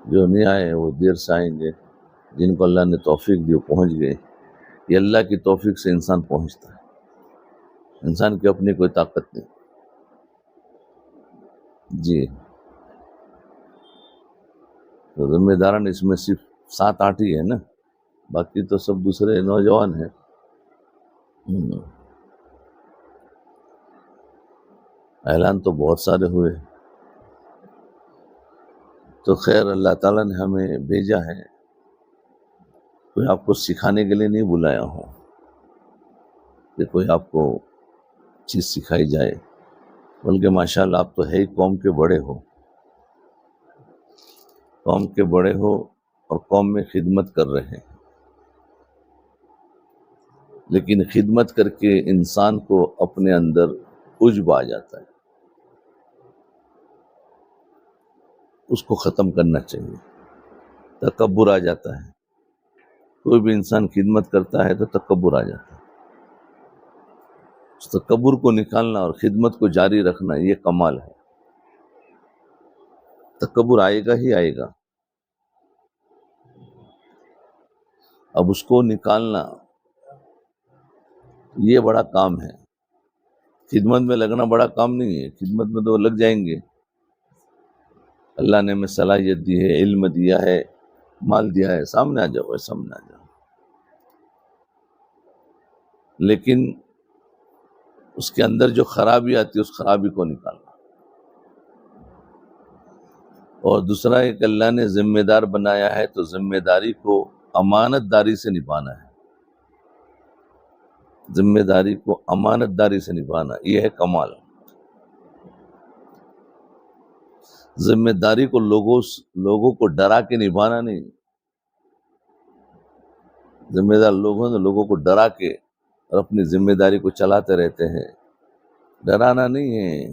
جو نہیں آئے وہ دیر سے آئیں گے، جن کو اللہ نے توفیق دی وہ پہنچ گئے۔ یہ اللہ کی توفیق سے انسان پہنچتا ہے، انسان کی اپنی کوئی طاقت نہیں۔ جی، تو ذمہ داران اس میں صرف 7-8 ہی ہے نا، باقی تو سب دوسرے نوجوان ہیں۔ اعلان تو بہت سارے ہوئے، تو خیر اللہ تعالیٰ نے ہمیں بھیجا ہے، کوئی آپ کو سکھانے کے لیے نہیں بلایا ہو کہ کوئی آپ کو چیز سکھائی جائے، بلکہ ماشاءاللہ آپ تو ہے ہی قوم کے بڑے ہو، قوم کے بڑے ہو اور قوم میں خدمت کر رہے ہیں، لیکن خدمت کر کے انسان کو اپنے اندر عجب آ جاتا ہے، اس کو ختم کرنا چاہیے۔ تکبر آ جاتا ہے، کوئی بھی انسان خدمت کرتا ہے تو تکبر آ جاتا ہے، اس تکبر کو نکالنا اور خدمت کو جاری رکھنا یہ کمال ہے۔ تکبر آئے گا ہی آئے گا، اب اس کو نکالنا یہ بڑا کام ہے۔ خدمت میں لگنا بڑا کام نہیں ہے، خدمت میں تو لگ جائیں گے، اللہ نے ہمیں صلاحیت دی ہے، علم دیا ہے، مال دیا ہے، سامنے آ جاؤ، سامنے آ جاؤ، لیکن اس کے اندر جو خرابی آتی ہے اس خرابی کو نکالنا۔ اور دوسرا ایک اللہ نے ذمہ دار بنایا ہے تو ذمہ داری کو امانت داری سے نبھانا ہے، ذمہ داری کو امانت داری سے نبھانا، یہ ہے کمال۔ ذمہ داری کو لوگوں کو ڈرا کے نبھانا نہیں، ذمہ دار لوگوں کو ڈرا کے اور اپنی ذمہ داری کو چلاتے رہتے ہیں۔ ڈرانا نہیں ہے،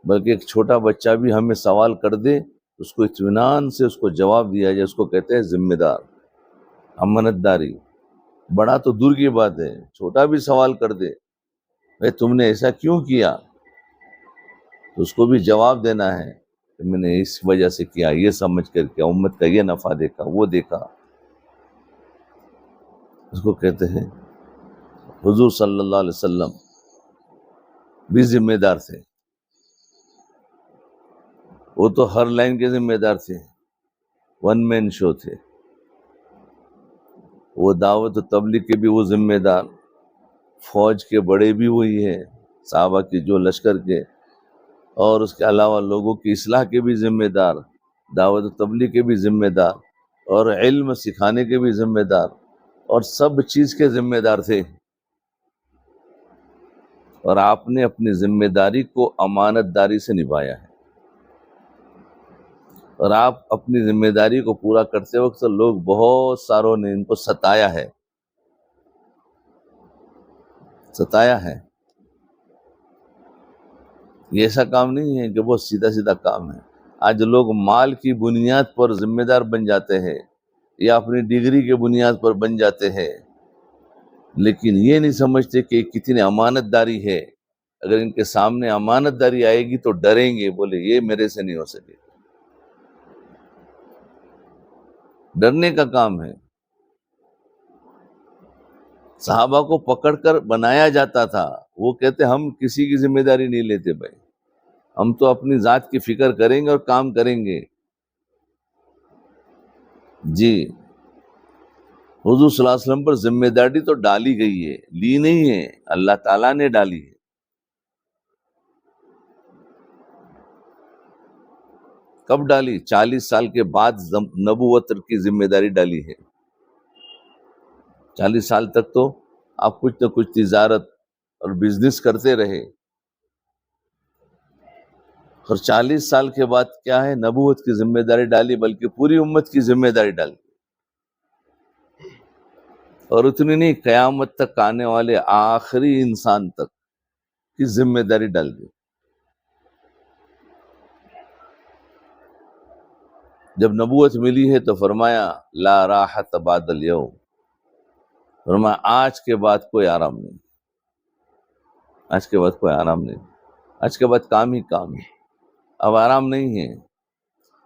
بلکہ ایک چھوٹا بچہ بھی ہمیں سوال کر دے، اس کو اطمینان سے اس کو جواب دیا جائے، اس کو کہتے ہیں ذمہ دار، امانت داری۔ بڑا تو دور کی بات ہے، چھوٹا بھی سوال کر دے، بھائی تم نے ایسا کیوں کیا، تو اس کو بھی جواب دینا ہے کہ میں نے اس وجہ سے کیا، یہ سمجھ کر کیا، امت کا یہ نفع دیکھا، وہ دیکھا۔ اس کو کہتے ہیں حضور صلی اللہ علیہ وسلم بھی ذمہ دار تھے، وہ تو ہر لائن کے ذمہ دار تھے، ون مین شو تھے، وہ دعوت و تبلیغ کے بھی وہ ذمہ دار، فوج کے بڑے بھی وہی ہے، صحابہ کی جو لشکر کے، اور اس کے علاوہ لوگوں کی اصلاح کے بھی ذمہ دار، دعوت و تبلیغ کے بھی ذمہ دار، اور علم سکھانے کے بھی ذمہ دار، اور سب چیز کے ذمہ دار تھے۔ اور آپ نے اپنی ذمہ داری کو امانت داری سے نبھایا ہے، اور آپ اپنی ذمہ داری کو پورا کرتے وقت لوگ بہت ساروں نے ان کو ستایا ہے، ستایا ہے۔ یہ ایسا کام نہیں ہے کہ بہت سیدھا سیدھا کام ہے۔ آج لوگ مال کی بنیاد پر ذمہ دار بن جاتے ہیں یا اپنی ڈگری کے بنیاد پر بن جاتے ہیں، لیکن یہ نہیں سمجھتے کہ کتنی امانت داری ہے۔ اگر ان کے سامنے امانت داری آئے گی تو ڈریں گے، بولے یہ میرے سے نہیں ہو سکے، ڈرنے کا کام ہے۔ صحابہ کو پکڑ کر بنایا جاتا تھا، وہ کہتے ہم کسی کی ذمہ داری نہیں لیتے بھائی، ہم تو اپنی ذات کی فکر کریں گے اور کام کریں گے۔ جی، حضور صلی اللہ علیہ وسلم پر ذمہ داری تو ڈالی گئی ہے، لی نہیں ہے، اللہ تعالیٰ نے ڈالی ہے۔ کب ڈالی؟ 40 سال کے بعد نبوت کی ذمہ داری ڈالی ہے۔ 40 سال تک تو آپ کچھ نہ کچھ تجارت اور بزنس کرتے رہے، اور 40 سال کے بعد کیا ہے، نبوت کی ذمہ داری ڈالی، بلکہ پوری امت کی ذمہ داری ڈالی، اور اتنی نہیں، قیامت تک آنے والے آخری انسان تک کی ذمہ داری ڈال دی۔ جب نبوت ملی ہے تو فرمایا لا راحت بعد الیوم، فرمایا آج کے بعد کوئی آرام نہیں، آج کے بعد کوئی آرام نہیں، آج کے بعد کام ہی کام ہے، اب آرام نہیں ہے۔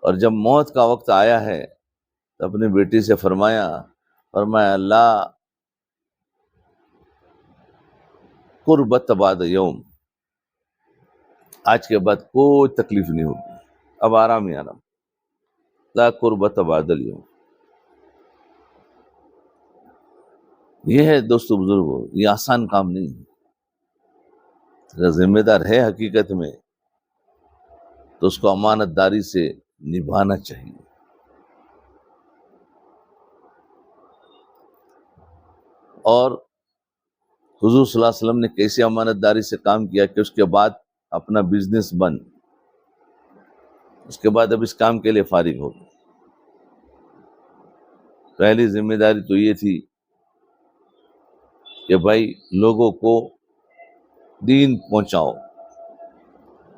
اور جب موت کا وقت آیا ہے تو اپنے بیٹی سے فرمایا اللہ قربت بعد یوم، آج کے بعد کوئی تکلیف نہیں ہوگی، اب آرام ہی آرام، لا قربت بعد اليوم۔ یہ ہے دوستو بزرگوں، یہ آسان کام نہیں ہے۔ اگر ذمہ دار ہے حقیقت میں تو اس کو امانت داری سے نبھانا چاہیے۔ اور حضور صلی اللہ علیہ وسلم نے کیسے امانت داری سے کام کیا کہ اس کے بعد اپنا بزنس بند، اس کے بعد اب اس کام کے لیے فارغ ہو گئے۔ پہلی ذمہ داری تو یہ تھی کہ بھائی لوگوں کو دین پہنچاؤ،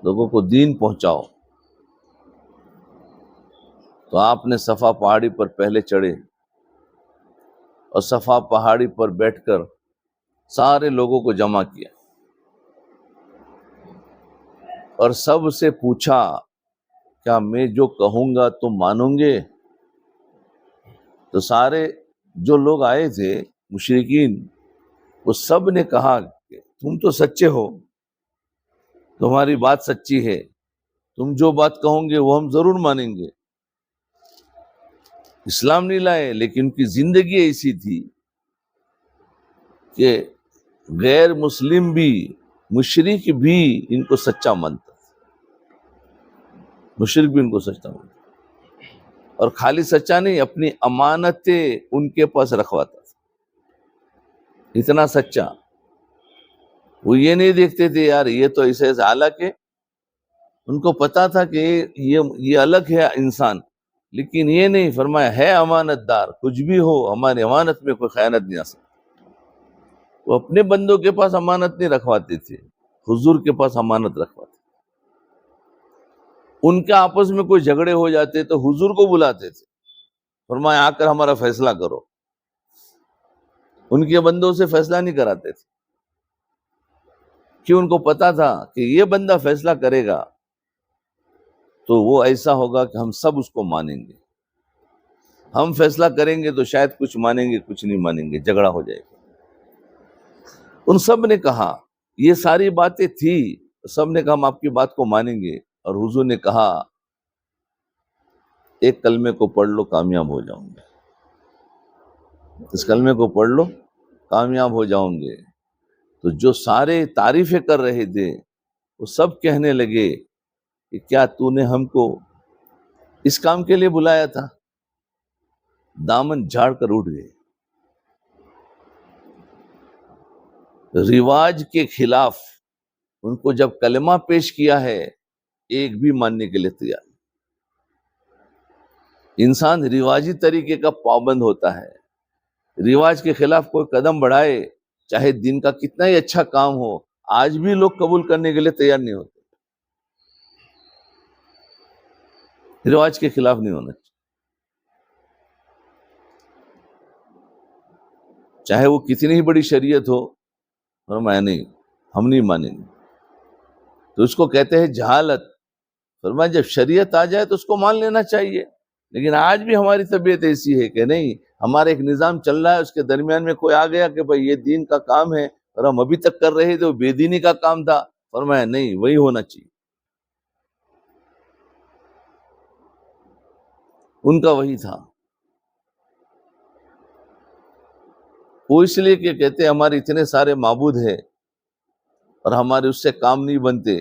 لوگوں کو دین پہنچاؤ۔ تو آپ نے صفا پہاڑی پر پہلے چڑھے اور صفا پہاڑی پر بیٹھ کر سارے لوگوں کو جمع کیا اور سب سے پوچھا کیا میں جو کہوں گا تم مانو گے؟ تو سارے جو لوگ آئے تھے مشرکین، وہ سب نے کہا کہ تم تو سچے ہو، تمہاری بات سچی ہے، تم جو بات کہو گے وہ ہم ضرور مانیں گے۔ اسلام نہیں لائے لیکن ان کی زندگی ایسی تھی کہ غیر مسلم بھی، مشرک بھی ان کو سچا مانتا، مشرک بھی ان کو سچا مانتا، اور خالی سچا نہیں، اپنی امانتیں ان کے پاس رکھواتا تھا، اتنا سچا۔ وہ یہ نہیں دیکھتے تھے یار یہ تو ایسے ایسے، حالانکہ ان کو پتا تھا کہ یہ الگ ہے انسان، لیکن یہ نہیں، فرمایا ہے امانت دار، کچھ بھی ہو ہماری امانت میں کوئی خیانت نہیں آ سکتی۔ وہ اپنے بندوں کے پاس امانت نہیں رکھواتے تھے، حضور کے پاس امانت رکھواتے۔ ان کے آپس میں کوئی جھگڑے ہو جاتے تو حضور کو بلاتے تھے، فرمایا آ کر ہمارا فیصلہ کرو۔ ان کے بندوں سے فیصلہ نہیں کراتے تھے، کہ ان کو پتا تھا کہ یہ بندہ فیصلہ کرے گا تو وہ ایسا ہوگا کہ ہم سب اس کو مانیں گے، ہم فیصلہ کریں گے تو شاید کچھ مانیں گے کچھ نہیں مانیں گے، جھگڑا ہو جائے گا۔ ان سب نے کہا، یہ ساری باتیں تھی، سب نے کہا ہم آپ کی بات کو مانیں گے، اور حضور نے کہا ایک کلمے کو پڑھ لو کامیاب ہو جاؤں گے، اس کلمے کو پڑھ لو کامیاب ہو جاؤں گے۔ تو جو سارے تعریفیں کر رہے تھے وہ سب کہنے لگے کہ کیا تو نے ہم کو اس کام کے لیے بلایا تھا؟ دامن جھاڑ کر اٹھ گئے۔ رواج کے خلاف ان کو جب کلمہ پیش کیا ہے، ایک بھی ماننے کے لیے تیار نہیں۔ انسان رواجی طریقے کا پابند ہوتا ہے، رواج کے خلاف کوئی قدم بڑھائے، چاہے دین کا کتنا ہی اچھا کام ہو، آج بھی لوگ قبول کرنے کے لیے تیار نہیں ہوتے۔ رواج کے خلاف نہیں ہونا چاہیے، چاہے وہ کتنی ہی بڑی شریعت ہو، فرمایا نہیں، ہم نہیں مانیں گے۔ تو اس کو کہتے ہیں جہالت۔ فرمایا جب شریعت آ جائے تو اس کو مان لینا چاہیے، لیکن آج بھی ہماری طبیعت ایسی ہے کہ نہیں، ہمارا ایک نظام چل رہا ہے، اس کے درمیان میں کوئی آ گیا کہ بھئی یہ دین کا کام ہے اور ہم ابھی تک کر رہے تھے وہ بے دینی کا کام تھا، فرمایا نہیں، وہی ہونا چاہیے، ان کا وہی تھا۔ وہ اس لیے کہ کہتے ہیں ہمارے اتنے سارے معبود ہیں اور ہمارے اس سے کام نہیں بنتے،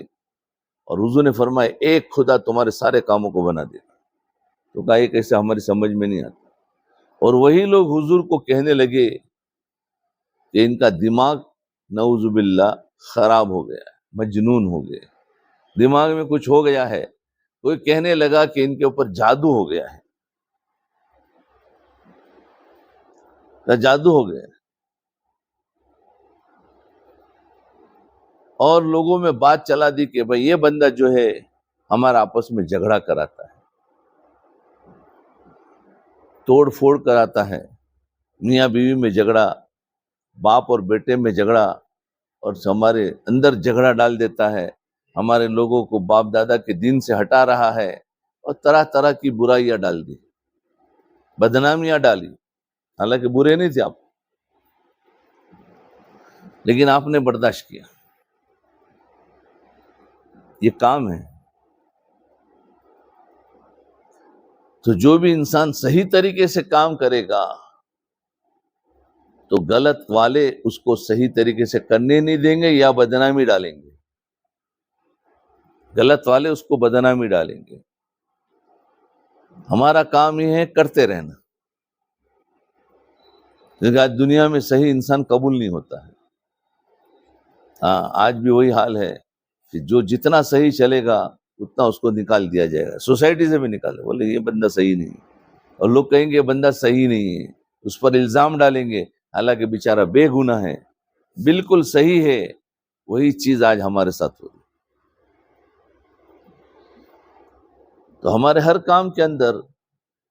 اور حضور نے فرمایا ایک خدا تمہارے سارے کاموں کو بنا دے گا۔ تو کہا یہ کیسے، ہماری سمجھ میں نہیں آتا۔ اور وہی لوگ حضور کو کہنے لگے کہ ان کا دماغ نعوذ باللہ خراب ہو گیا ہے، مجنون ہو گئے، دماغ میں کچھ ہو گیا ہے۔ کوئی کہنے لگا کہ ان کے اوپر جادو ہو گیا ہے، جادو ہو گیا ہے۔ اور لوگوں میں بات چلا دی کہ بھئی یہ بندہ جو ہے ہمارا آپس میں جھگڑا کراتا ہے، توڑ پھوڑ کراتا ہے، میاں بیوی میں جھگڑا، باپ اور بیٹے میں جھگڑا، اور ہمارے اندر جھگڑا ڈال دیتا ہے، ہمارے لوگوں کو باپ دادا کے دین سے ہٹا رہا ہے، اور طرح طرح کی برائیاں ڈال دی، بدنامیاں ڈالی، حالانکہ برے نہیں تھے آپ، لیکن آپ نے برداشت کیا۔ یہ کام ہے۔ تو جو بھی انسان صحیح طریقے سے کام کرے گا تو غلط والے اس کو صحیح طریقے سے کرنے نہیں دیں گے یا بدنامی ڈالیں گے، غلط والے اس کو بدنامی ڈالیں گے۔ ہمارا کام یہ ہے کرتے رہنا، کیونکہ آج دنیا میں صحیح انسان قبول نہیں ہوتا ہے۔ ہاں، آج بھی وہی حال ہے کہ جو جتنا صحیح چلے گا اتنا اس کو نکال دیا جائے گا، سوسائٹی سے بھی نکالے، بولے یہ بندہ صحیح نہیں ہے، اور لوگ کہیں گے یہ بندہ صحیح نہیں ہے، اس پر الزام ڈالیں گے، حالانکہ بیچارہ بے گناہ ہے، بالکل صحیح ہے۔ وہی چیز آج ہمارے ساتھ ہو رہی۔ تو ہمارے ہر کام کے اندر،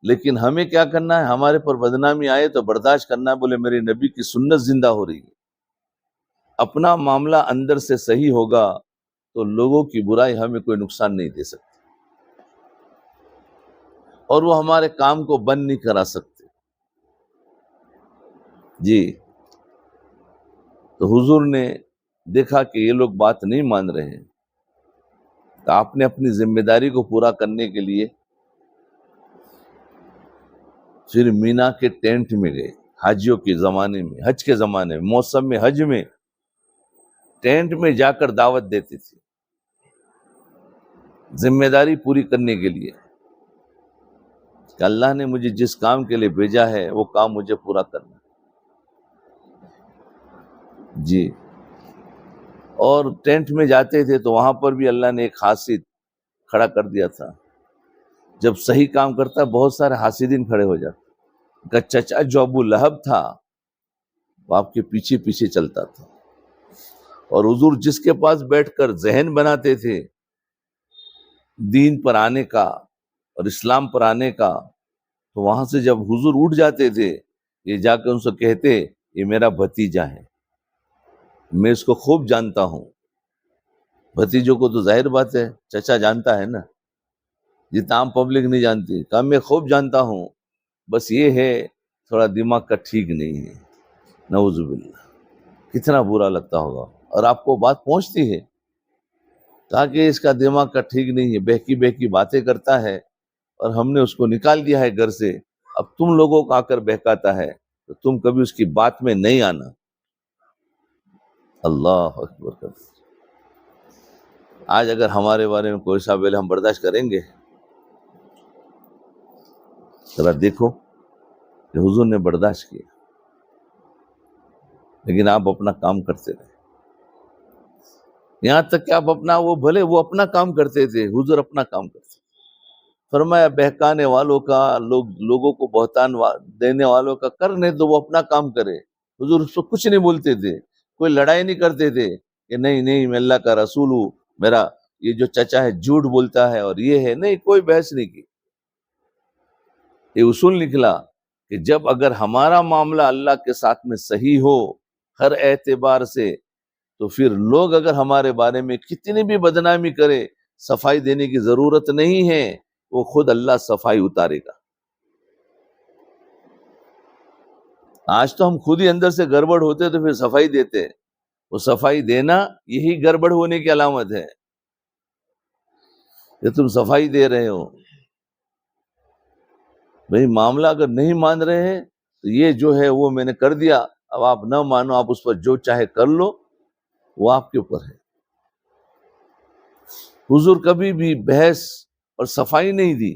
لیکن ہمیں کیا کرنا ہے؟ ہمارے پر بدنامی آئے تو برداشت کرنا ہے، بولے میری نبی کی سنت زندہ ہو رہی ہے۔ اپنا معاملہ اندر سے صحیح ہوگا تو لوگوں کی برائی ہمیں کوئی نقصان نہیں دے سکتی، اور وہ ہمارے کام کو بند نہیں کرا سکتے۔ جی، تو حضور نے دیکھا کہ یہ لوگ بات نہیں مان رہے ہیں، تو آپ نے اپنی ذمہ داری کو پورا کرنے کے لیے پھر مینا کے ٹینٹ میں گئے۔ حاجیوں کے زمانے میں، حج کے زمانے میں، موسم میں حج میں ٹینٹ میں جا کر دعوت دیتے تھے، ذمہ داری پوری کرنے کے لیے کہ اللہ نے مجھے جس کام کے لیے بھیجا ہے وہ کام مجھے پورا کرنا۔ جی، اور ٹینٹ میں جاتے تھے تو وہاں پر بھی اللہ نے ایک حاسد کھڑا کر دیا تھا۔ جب صحیح کام کرتا بہت سارے حاسدین کھڑے ہو جاتے۔ کا چچا جو ابو لہب تھا وہ آپ کے پیچھے پیچھے چلتا تھا، اور حضور جس کے پاس بیٹھ کر ذہن بناتے تھے دین پر آنے کا اور اسلام پر آنے کا، تو وہاں سے جب حضور اٹھ جاتے تھے یہ جا کے ان سے کہتے یہ میرا بھتیجا ہے، میں اس کو خوب جانتا ہوں۔ بھتیجوں کو تو ظاہر بات ہے چچا جانتا ہے نا، جتنا عام پبلک نہیں جانتی، کہا میں خوب جانتا ہوں، بس یہ ہے تھوڑا دماغ کا ٹھیک نہیں ہے۔ نعوذ باللہ، کتنا برا لگتا ہوگا، اور آپ کو بات پہنچتی ہے تاکہ اس کا دماغ کا ٹھیک نہیں ہے، بہکی بہکی باتیں کرتا ہے، اور ہم نے اس کو نکال دیا ہے گھر سے، اب تم لوگوں کو آ کر بہکاتا ہے تو تم کبھی اس کی بات میں نہیں آنا۔ اللہ اکبر۔ آج اگر ہمارے بارے میں کوئی سا بولے ہم برداشت کریں گے؟ ذرا دیکھو کہ حضور نے برداشت کیا، لیکن آپ اپنا کام کرتے رہے، یہاں تک کہ آپ اپنا وہ اپنا کام کرتے تھے، حضور اپنا کام کرتے تھے۔ فرمایا بہکانے والوں کا، لوگوں کو بہتان دینے والوں کا کرنے تو وہ اپنا کام کرے۔ حضور اس کو کچھ نہیں بولتے تھے، کوئی لڑائی نہیں کرتے تھے کہ نہیں میں اللہ کا رسول ہوں، میرا یہ جو چچا ہے جھوٹ بولتا ہے اور یہ ہے، نہیں، کوئی بحث نہیں کی۔ یہ اصول نکلا کہ جب اگر ہمارا معاملہ اللہ کے ساتھ میں صحیح ہو ہر اعتبار سے، تو پھر لوگ اگر ہمارے بارے میں کتنی بھی بدنامی کرے، صفائی دینے کی ضرورت نہیں ہے، وہ خود اللہ صفائی اتارے گا۔ آج تو ہم خود ہی اندر سے گڑبڑ ہوتے تو پھر صفائی دیتے، وہ صفائی دینا یہی گڑبڑ ہونے کی علامت ہے کہ تم صفائی دے رہے ہو۔ بھئی معاملہ اگر نہیں مان رہے ہیں تو یہ جو ہے وہ میں نے کر دیا، اب آپ نہ مانو، آپ اس پر جو چاہے کر لو، وہ آپ کے اوپر ہے۔ حضور کبھی بھی بحث اور صفائی نہیں دی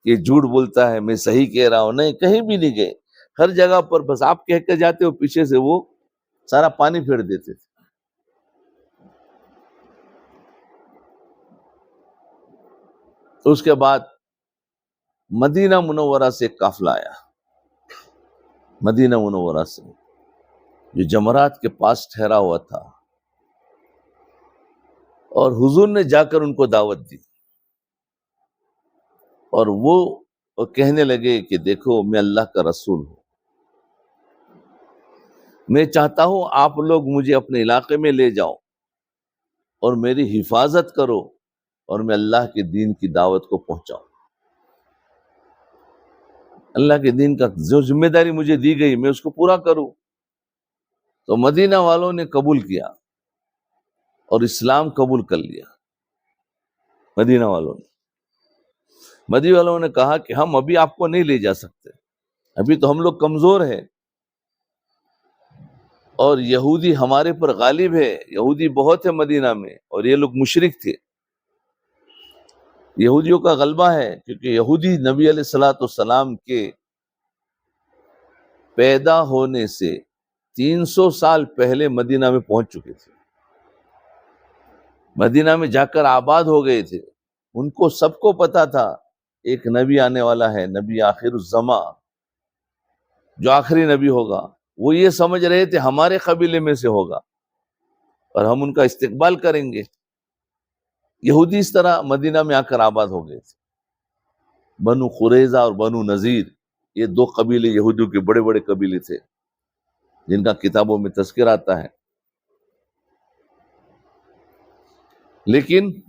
کہ جھوٹ بولتا ہے میں صحیح کہہ رہا ہوں، نہیں، کہیں بھی نہیں گئے۔ ہر جگہ پر بس آپ کہہ کے جاتے ہو، پیچھے سے وہ سارا پانی پھیر دیتے تھے۔ تو اس کے بعد مدینہ منورہ سے ایک قافلہ آیا، مدینہ منورہ سے، جو جمرات کے پاس ٹھہرا ہوا تھا، اور حضور نے جا کر ان کو دعوت دی، اور وہ کہنے لگے کہ دیکھو میں اللہ کا رسول ہوں، میں چاہتا ہوں آپ لوگ مجھے اپنے علاقے میں لے جاؤ اور میری حفاظت کرو، اور میں اللہ کے دین کی دعوت کو پہنچاؤں۔ اللہ کے دین کا جو ذمہ داری مجھے دی گئی میں اس کو پورا کروں۔ تو مدینہ والوں نے قبول کیا اور اسلام قبول کر لیا۔ مدینہ والوں نے کہا کہ ہم ابھی آپ کو نہیں لے جا سکتے، ابھی تو ہم لوگ کمزور ہیں اور یہودی ہمارے پر غالب ہے، یہودی بہت ہے مدینہ میں اور یہ لوگ مشرک تھے، یہودیوں کا غلبہ ہے، کیونکہ یہودی نبی علیہ الصلوۃ والسلام کے پیدا ہونے سے 300 سال پہلے مدینہ میں پہنچ چکے تھے، مدینہ میں جا کر آباد ہو گئے تھے۔ ان کو سب کو پتا تھا ایک نبی آنے والا ہے، نبی آخر الزماں، جو آخری نبی ہوگا۔ وہ یہ سمجھ رہے تھے ہمارے قبیلے میں سے ہوگا اور ہم ان کا استقبال کریں گے۔ یہودی اس طرح مدینہ میں آ کر آباد ہو گئے تھے۔ بنو قریظہ اور بنو نذیر، یہ دو قبیلے یہودیوں کے بڑے بڑے قبیلے تھے جن کا کتابوں میں تذکر آتا ہے۔ لیکن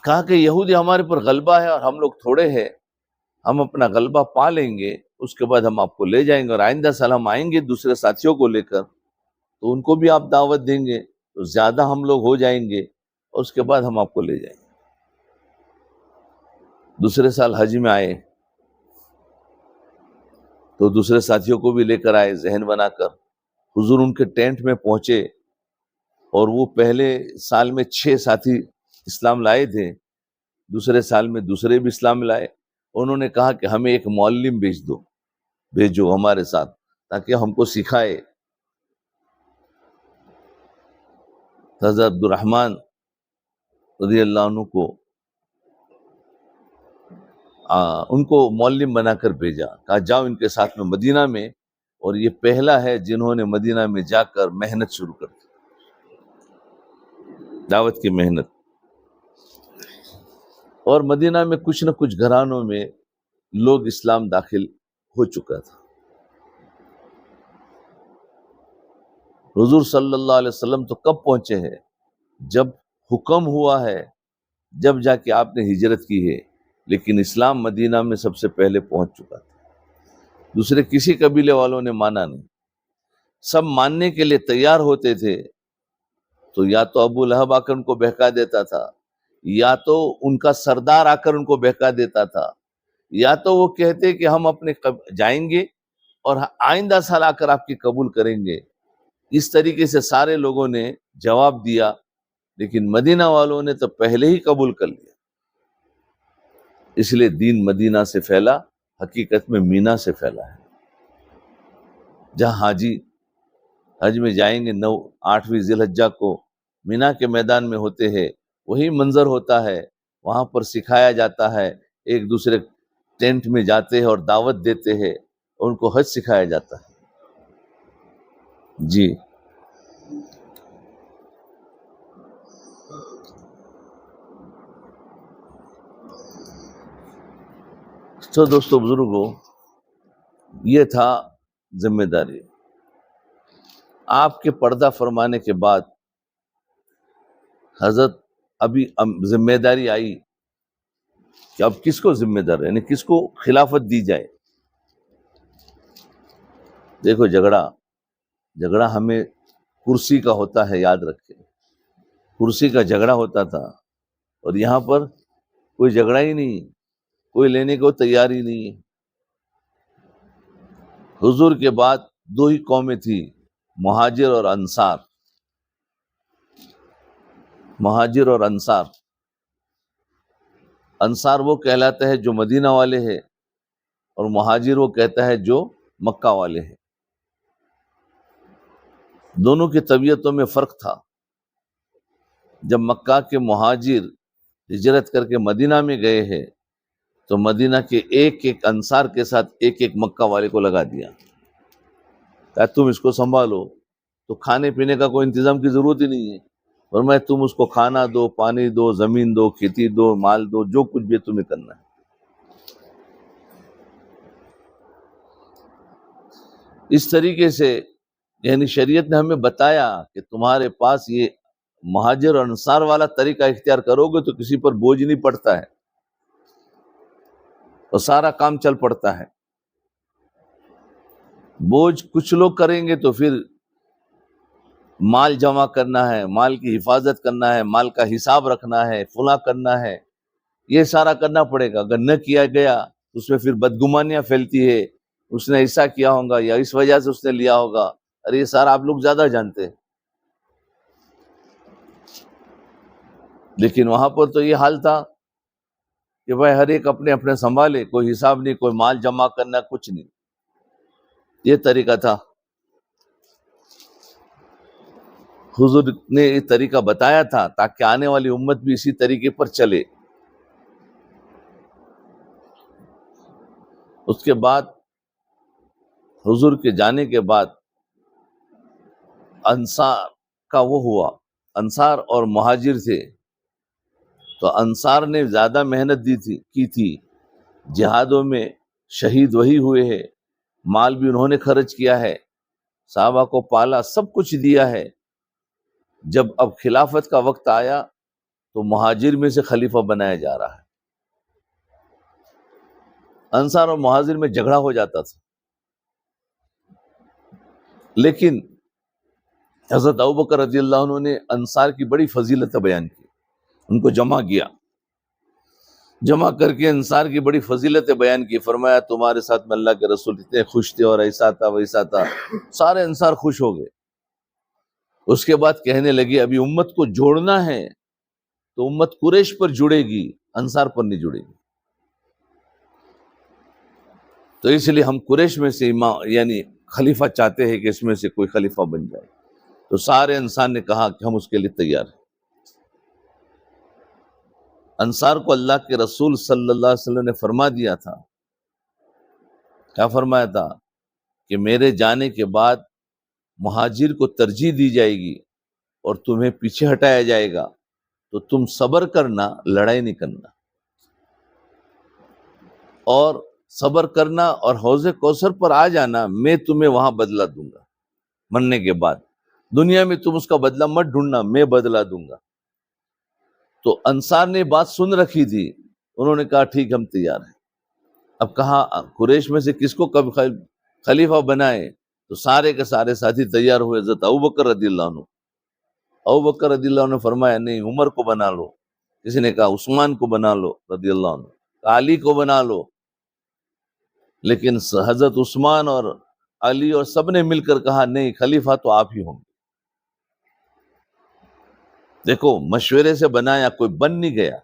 کہا کہ یہودی ہمارے پر غلبہ ہے اور ہم لوگ تھوڑے ہیں، ہم اپنا غلبہ پا لیں گے، اس کے بعد ہم آپ کو لے جائیں گے، اور آئندہ سال ہم آئیں گے دوسرے ساتھیوں کو لے کر تو ان کو بھی آپ دعوت دیں گے تو زیادہ ہم لوگ ہو جائیں گے، اور اس کے بعد ہم آپ کو لے جائیں گے۔ دوسرے سال حج میں آئے تو دوسرے ساتھیوں کو بھی لے کر آئے ذہن بنا کر۔ حضور ان کے ٹینٹ میں پہنچے اور وہ پہلے سال میں 6 ساتھی اسلام لائے تھے، دوسرے سال میں دوسرے بھی اسلام لائے۔ انہوں نے کہا کہ ہمیں ایک معلم بھیجو ہمارے ساتھ تاکہ ہم کو سکھائے۔ حضرت عبد الرحمن رضی اللہ عنہ کو ان کو معلم بنا کر بھیجا، کہا جاؤ ان کے ساتھ میں مدینہ میں، اور یہ پہلا ہے جنہوں نے مدینہ میں جا کر محنت شروع کر دی، دعوت کی محنت۔ اور مدینہ میں کچھ نہ کچھ گھرانوں میں لوگ اسلام داخل ہو چکا تھا۔ حضور صلی اللہ علیہ وسلم تو کب پہنچے ہیں؟ جب حکم ہوا ہے، جب جا کے آپ نے ہجرت کی ہے، لیکن اسلام مدینہ میں سب سے پہلے پہنچ چکا تھا۔ دوسرے کسی قبیلے والوں نے مانا نہیں، سب ماننے کے لیے تیار ہوتے تھے تو یا تو ابو لہب آ کر ان کو بہکا دیتا تھا، یا تو ان کا سردار آ کر ان کو بہکا دیتا تھا، یا تو وہ کہتے کہ ہم اپنے جائیں گے اور آئندہ سال آ کر آپ کی قبول کریں گے۔ اس طریقے سے سارے لوگوں نے جواب دیا، لیکن مدینہ والوں نے تو پہلے ہی قبول کر لیا۔ اس لیے دین مدینہ سے پھیلا، حقیقت میں مینا سے پھیلا ہے۔ جہاں حاجی حج میں جائیں گے 8ویں ذی الحجہ کو مینا کے میدان میں ہوتے ہیں، وہی منظر ہوتا ہے، وہاں پر سکھایا جاتا ہے، ایک دوسرے ٹینٹ میں جاتے ہیں اور دعوت دیتے ہیں اور ان کو حج سکھایا جاتا ہے۔ جی تو دوستو بزرگوں، یہ تھا ذمہ داری۔ آپ کے پردہ فرمانے کے بعد حضرت ابھی ذمہ داری آئی کہ اب کس کو ذمہ دار، یعنی کس کو خلافت دی جائے۔ دیکھو جھگڑا ہمیں کرسی کا ہوتا ہے، یاد رکھیں، کرسی کا جھگڑا ہوتا تھا، اور یہاں پر کوئی جھگڑا ہی نہیں، کوئی لینے کو تیار ہی نہیں ہے۔ حضور کے بعد 2 ہی قومیں تھی، مہاجر اور انصار۔ مہاجر اور انصار، انصار وہ کہلاتا ہے جو مدینہ والے ہیں، اور مہاجر وہ کہتا ہے جو مکہ والے ہیں۔ دونوں کی طبیعتوں میں فرق تھا۔ جب مکہ کے مہاجر ہجرت کر کے مدینہ میں گئے ہیں تو مدینہ کے ایک انصار کے ساتھ ایک مکہ والے کو لگا دیا کہ تم اس کو سنبھالو، تو کھانے پینے کا کوئی انتظام کی ضرورت ہی نہیں ہے، اور میں تم اس کو کھانا دو، پانی دو، زمین دو، کھیتی دو، مال دو، جو کچھ بھی تمہیں کرنا ہے۔ اس طریقے سے یعنی شریعت نے ہمیں بتایا کہ تمہارے پاس یہ مہاجر اور انصار والا طریقہ اختیار کرو گے تو کسی پر بوجھ نہیں پڑتا ہے اور سارا کام چل پڑتا ہے۔ بوجھ کچھ لوگ کریں گے تو پھر مال جمع کرنا ہے، مال کی حفاظت کرنا ہے، مال کا حساب رکھنا ہے، فلاں کرنا ہے، یہ سارا کرنا پڑے گا۔ اگر نہ کیا گیا تو اس میں پھر بدگمانیاں پھیلتی ہے، اس نے ایسا کیا ہوگا یا اس وجہ سے اس نے لیا ہوگا، ارے یہ سارا آپ لوگ زیادہ جانتے ہیں۔ لیکن وہاں پر تو یہ حال تھا کہ بھائی ہر ایک اپنے اپنے سنبھالے، کوئی حساب نہیں، کوئی مال جمع کرنا، کچھ نہیں، یہ طریقہ تھا۔ حضور نے یہ طریقہ بتایا تھا تاکہ آنے والی امت بھی اسی طریقے پر چلے۔ اس کے بعد حضور کے جانے کے بعد انصار کا وہ ہوا، انصار اور مہاجر تھے، تو انصار نے زیادہ محنت کی تھی، جہادوں میں شہید وہی ہوئے ہیں، مال بھی انہوں نے خرچ کیا ہے، صحابہ کو پالا، سب کچھ دیا ہے۔ جب اب خلافت کا وقت آیا تو مہاجر میں سے خلیفہ بنایا جا رہا ہے۔ انصار اور مہاجر میں جھگڑا ہو جاتا تھا، لیکن حضرت ابوبکر رضی اللہ عنہ نے انصار کی بڑی فضیلت بیان کی، ان کو جمع کیا، جمع کر کے انصار کی بڑی فضیلتیں بیان کی، فرمایا تمہارے ساتھ میں اللہ کے رسول اتنے خوش تھے اور ایسا تھا ویسا تھا، سارے انصار خوش ہو گئے۔ اس کے بعد کہنے لگے ابھی امت کو جوڑنا ہے تو امت قریش پر جڑے گی، انصار پر نہیں جڑے گی، تو اس لیے ہم قریش میں سے امام یعنی خلیفہ چاہتے ہیں کہ اس میں سے کوئی خلیفہ بن جائے۔ تو سارے انصار نے کہا کہ ہم اس کے لیے تیار ہیں۔ انصار کو اللہ کے رسول صلی اللہ علیہ وسلم نے فرما دیا تھا، کیا فرمایا تھا کہ میرے جانے کے بعد مہاجر کو ترجیح دی جائے گی اور تمہیں پیچھے ہٹایا جائے گا، تو تم صبر کرنا، لڑائی نہیں کرنا، اور صبر کرنا اور حوض کوثر پر آ جانا، میں تمہیں وہاں بدلہ دوں گا مرنے کے بعد، دنیا میں تم اس کا بدلہ مت ڈھونڈنا، میں بدلہ دوں گا۔ تو انصار نے بات سن رکھی تھی، انہوں نے کہا ٹھیک ہم تیار ہیں۔ اب کہا قریش میں سے کس کو کب خلیفہ بنائے، تو سارے کے سارے ساتھی تیار ہوئے۔ حضرت ابوبکر رضی اللہ عنہ، ابوبکر رضی اللہ عنہ نے فرمایا نہیں عمر کو بنا لو، کسی نے کہا عثمان کو بنا لو رضی اللہ عنہ، کہا علی کو بنا لو، لیکن حضرت عثمان اور علی اور سب نے مل کر کہا نہیں خلیفہ تو آپ ہی ہوں گے۔ دیکھو مشورے سے بنایا، کوئی بن نہیں گیا۔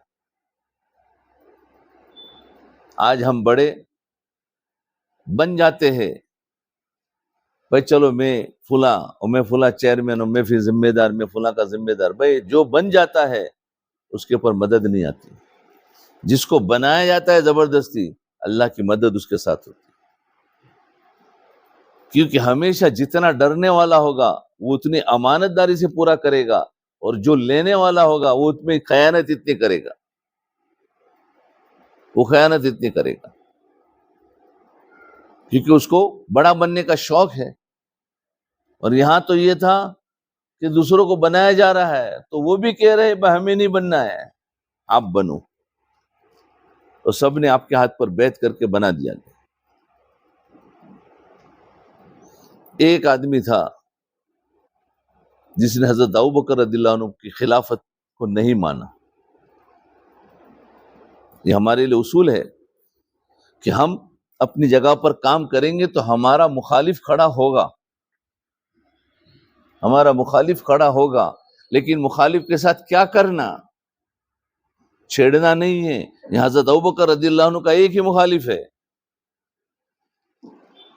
آج ہم بڑے بن جاتے ہیں، بھائی چلو میں فلاں چیئرمین ہوں، میں پھر ذمہ دار، میں فلاں کا ذمہ دار۔ بھائی جو بن جاتا ہے اس کے اوپر مدد نہیں آتی، جس کو بنایا جاتا ہے زبردستی، اللہ کی مدد اس کے ساتھ ہوتی ہے، کیونکہ ہمیشہ جتنا ڈرنے والا ہوگا وہ اتنی امانت داری سے پورا کرے گا، اور جو لینے والا ہوگا وہ اتنی خیانت اتنی کرے گا، وہ خیانت اتنی کرے گا، کیونکہ اس کو بڑا بننے کا شوق ہے۔ اور یہاں تو یہ تھا کہ دوسروں کو بنایا جا رہا ہے تو وہ بھی کہہ رہے ہمیں نہیں بننا ہے، آپ بنو، تو سب نے آپ کے ہاتھ پر بیعت کر کے بنا دیا گیا۔ ایک آدمی تھا جس نے حضرت ابوبکر رضی اللہ عنہ کی خلافت کو نہیں مانا۔ یہ ہمارے لیے اصول ہے کہ ہم اپنی جگہ پر کام کریں گے تو ہمارا مخالف کھڑا ہوگا، ہمارا مخالف کھڑا ہوگا، لیکن مخالف کے ساتھ کیا کرنا، چھیڑنا نہیں ہے۔ یہ حضرت ابوبکر رضی اللہ عنہ کا ایک ہی مخالف ہے،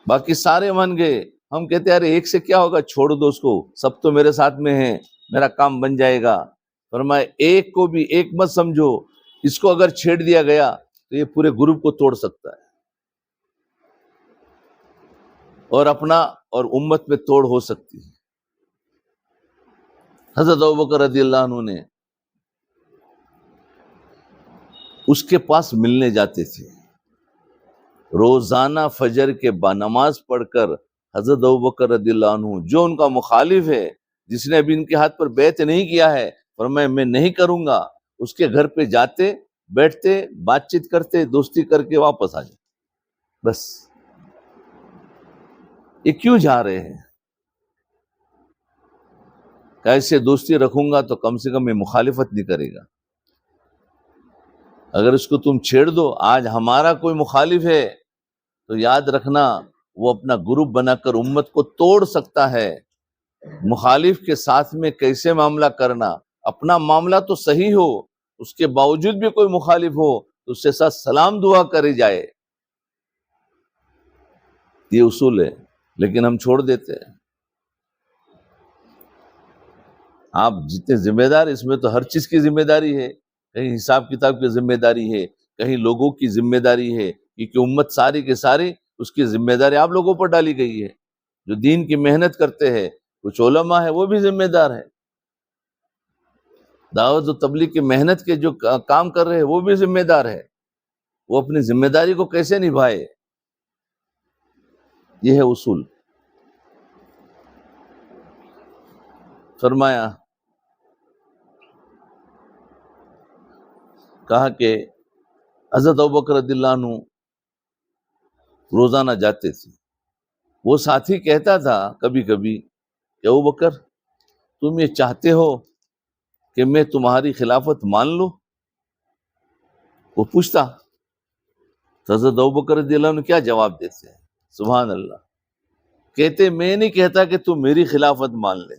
باقی سارے مان گئے۔ ہم کہتے ہیں ارے ایک سے کیا ہوگا، چھوڑ دو اس کو، سب تو میرے ساتھ میں ہیں، میرا کام بن جائے گا۔ فرمایا ایک کو بھی ایک مت سمجھو، اس کو اگر چھیڑ دیا گیا تو یہ پورے گروپ کو توڑ سکتا ہے، اور اپنا اور امت میں توڑ ہو سکتی ہے۔ حضرت ابوبکر رضی اللہ عنہ نے اس کے پاس ملنے جاتے تھے، روزانہ فجر کے با نماز پڑھ کر حضرت ابوبکر رضی اللہ عنہ، جو ان کا مخالف ہے، جس نے ابھی ان کے ہاتھ پر بیعت نہیں کیا ہے، فرمایا میں نہیں کروں گا، اس کے گھر پہ جاتے، بیٹھتے، بات چیت کرتے، دوستی کر کے واپس آ جاتے، بس یہ کیوں جا رہے ہیں؟ کیسے دوستی رکھوں گا تو کم سے کم یہ مخالفت نہیں کرے گا. اگر اس کو تم چھیڑ دو، آج ہمارا کوئی مخالف ہے تو یاد رکھنا وہ اپنا گروپ بنا کر امت کو توڑ سکتا ہے. مخالف کے ساتھ میں کیسے معاملہ کرنا، اپنا معاملہ تو صحیح ہو، اس کے باوجود بھی کوئی مخالف ہو تو اس کے ساتھ سلام دعا کری جائے. یہ اصول ہے، لیکن ہم چھوڑ دیتے ہیں. آپ جتنے ذمہ دار، اس میں تو ہر چیز کی ذمہ داری ہے، کہیں حساب کتاب کی ذمہ داری ہے، کہیں لوگوں کی ذمہ داری ہے، کیونکہ امت ساری کے ساری اس کی ذمہ داری آپ لوگوں پر ڈالی گئی ہے. جو دین کی محنت کرتے ہیں، کچھ علماء ہے وہ بھی ذمہ دار ہے. دعوت و تبلیغ کی محنت کے جو کام کر رہے ہیں وہ بھی ذمہ دار ہے. وہ اپنی ذمہ داری کو کیسے نبھائے، یہ ہے اصول. فرمایا، کہا کہ حضرت ابوبکر رضی اللہ عنہ روزانہ جاتے تھے. وہ ساتھی کہتا تھا کبھی کبھی کہ ابوبکر تم یہ چاہتے ہو کہ میں تمہاری خلافت مان لوں؟ وہ پوچھتا تو حضرت ابوبکر رضی اللہ عنہ کیا جواب دیتے ہیں؟ سبحان اللہ. کہتے میں نہیں کہتا کہ تم میری خلافت مان لے،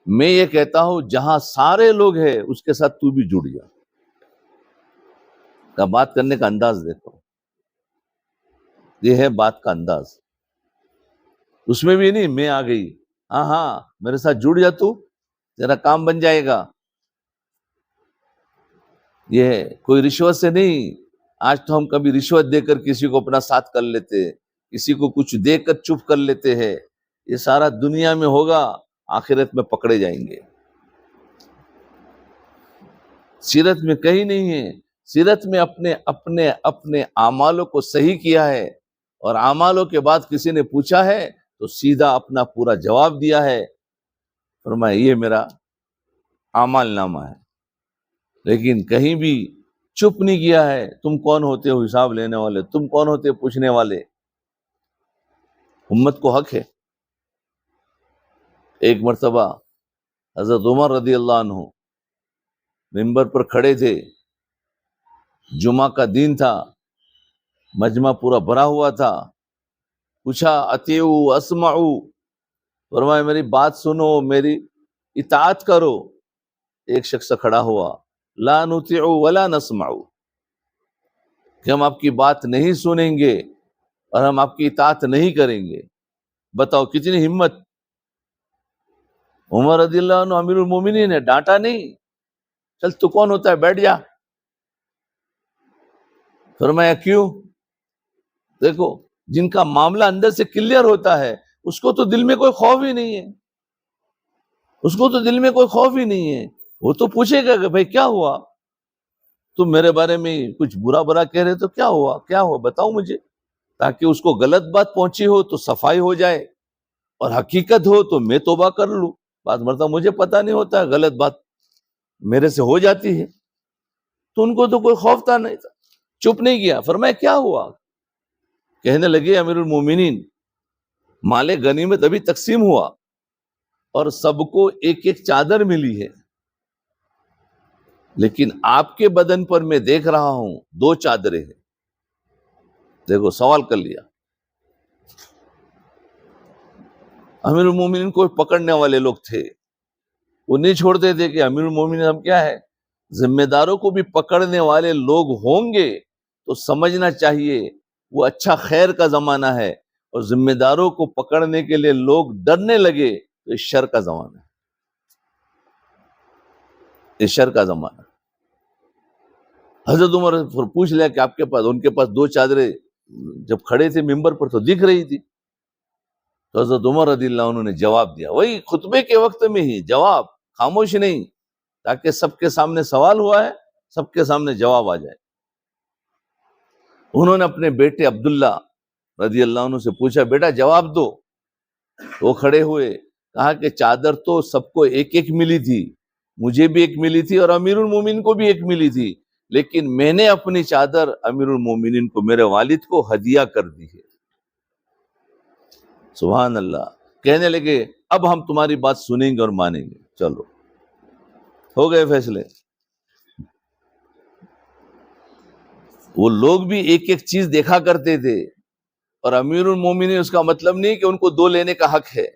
میں یہ کہتا ہوں جہاں سارے لوگ ہیں اس کے ساتھ تو بھی جڑ جا. کا بات کرنے کا انداز دیکھو، یہ ہے بات کا انداز. اس میں بھی نہیں میں آ گئی، ہاں میرے ساتھ جڑ جا، تو تیرا کام بن جائے گا. یہ ہے، کوئی رشوت سے نہیں. آج تو ہم کبھی رشوت دے کر کسی کو اپنا ساتھ کر لیتے، کسی کو کچھ دے کر چپ کر لیتے ہیں. یہ سارا دنیا میں ہوگا، آخرت میں پکڑے جائیں گے. سیرت میں کہیں نہیں ہے. سیرت میں اپنے اعمالوں کو صحیح کیا ہے، اور اعمالوں کے بعد کسی نے پوچھا ہے تو سیدھا اپنا پورا جواب دیا ہے. فرمایا یہ میرا اعمال نامہ ہے، لیکن کہیں بھی چپ نہیں کیا ہے. تم کون ہوتے ہو حساب لینے والے؟ تم کون ہوتے ہو پوچھنے والے؟ امت کو حق ہے. ایک مرتبہ حضرت عمر رضی اللہ عنہ منبر پر کھڑے تھے، جمعہ کا دن تھا، مجمع پورا بھرا ہوا تھا. پوچھا اطیعو اسمعو، فرمایا میری بات سنو، میری اطاعت کرو. ایک شخص کھڑا ہوا، لا نطیع ولا نسمع، کہ ہم آپ کی بات نہیں سنیں گے اور ہم آپ کی اطاعت نہیں کریں گے. بتاؤ کتنی ہمت. عمر رضی اللہ عنہ امیر المومنین نے ڈانٹا نہیں، چل تو کون ہوتا ہے، بیٹھ جا. فرمایا کیوں؟ دیکھو جن کا معاملہ اندر سے کلیئر ہوتا ہے اس کو تو دل میں کوئی خوف ہی نہیں ہے، اس کو تو دل میں کوئی خوف ہی نہیں ہے. وہ تو پوچھے گا کہ بھائی کیا ہوا، تم میرے بارے میں کچھ برا کہہ رہے تو کیا ہوا بتاؤ مجھے، تاکہ اس کو غلط بات پہنچی ہو تو صفائی ہو جائے، اور حقیقت ہو تو میں توبہ کر لوں. بات مرتبہ مجھے پتہ نہیں ہوتا، غلط بات میرے سے ہو جاتی ہے. تو ان کو تو کوئی خوف تھا نہیں تھا، چپ نہیں کیا. فرمایا کیا ہوا؟ کہنے لگے امیر المومنین مال غنیمت ابھی تقسیم ہوا اور سب کو ایک ایک چادر ملی ہے، لیکن آپ کے بدن پر میں دیکھ رہا ہوں 2 چادریں ہیں. دیکھو سوال کر لیا. امیر المومنین کو پکڑنے والے لوگ تھے، وہ نہیں چھوڑتے تھے کہ امیر المومنین ہم کیا ہے. ذمہ داروں کو بھی پکڑنے والے لوگ ہوں گے تو سمجھنا چاہیے وہ اچھا خیر کا زمانہ ہے، اور ذمہ داروں کو پکڑنے کے لیے لوگ ڈرنے لگے تو یہ شر کا زمانہ ہے، یہ شر کا زمانہ. حضرت عمر پوچھ لیا کہ آپ کے پاس، ان کے پاس 2 چادریں جب کھڑے تھے ممبر پر تو دکھ رہی تھی. تو حضرت عمر رضی اللہ عنہ نے جواب دیا، وہی خطبے کے وقت میں ہی جواب، خاموش نہیں، تاکہ سب کے سامنے سوال ہوا ہے سب کے سامنے جواب آ جائے. انہوں نے اپنے بیٹے عبداللہ رضی اللہ عنہ سے پوچھا بیٹا جواب دو. وہ کھڑے ہوئے، کہا کہ چادر تو سب کو ایک ایک ملی تھی، مجھے بھی ایک ملی تھی اور امیر المومنین کو بھی ایک ملی تھی، لیکن میں نے اپنی چادر امیر المومنین کو، میرے والد کو ہدیہ کر دی ہے. سبحان اللہ. کہنے لگے اب ہم تمہاری بات سنیں گے اور مانیں گے. چلو ہو گئے فیصلے. وہ لوگ بھی ایک ایک چیز دیکھا کرتے تھے، اور امیر المومنین اس کا مطلب نہیں کہ ان کو دو لینے کا حق ہے،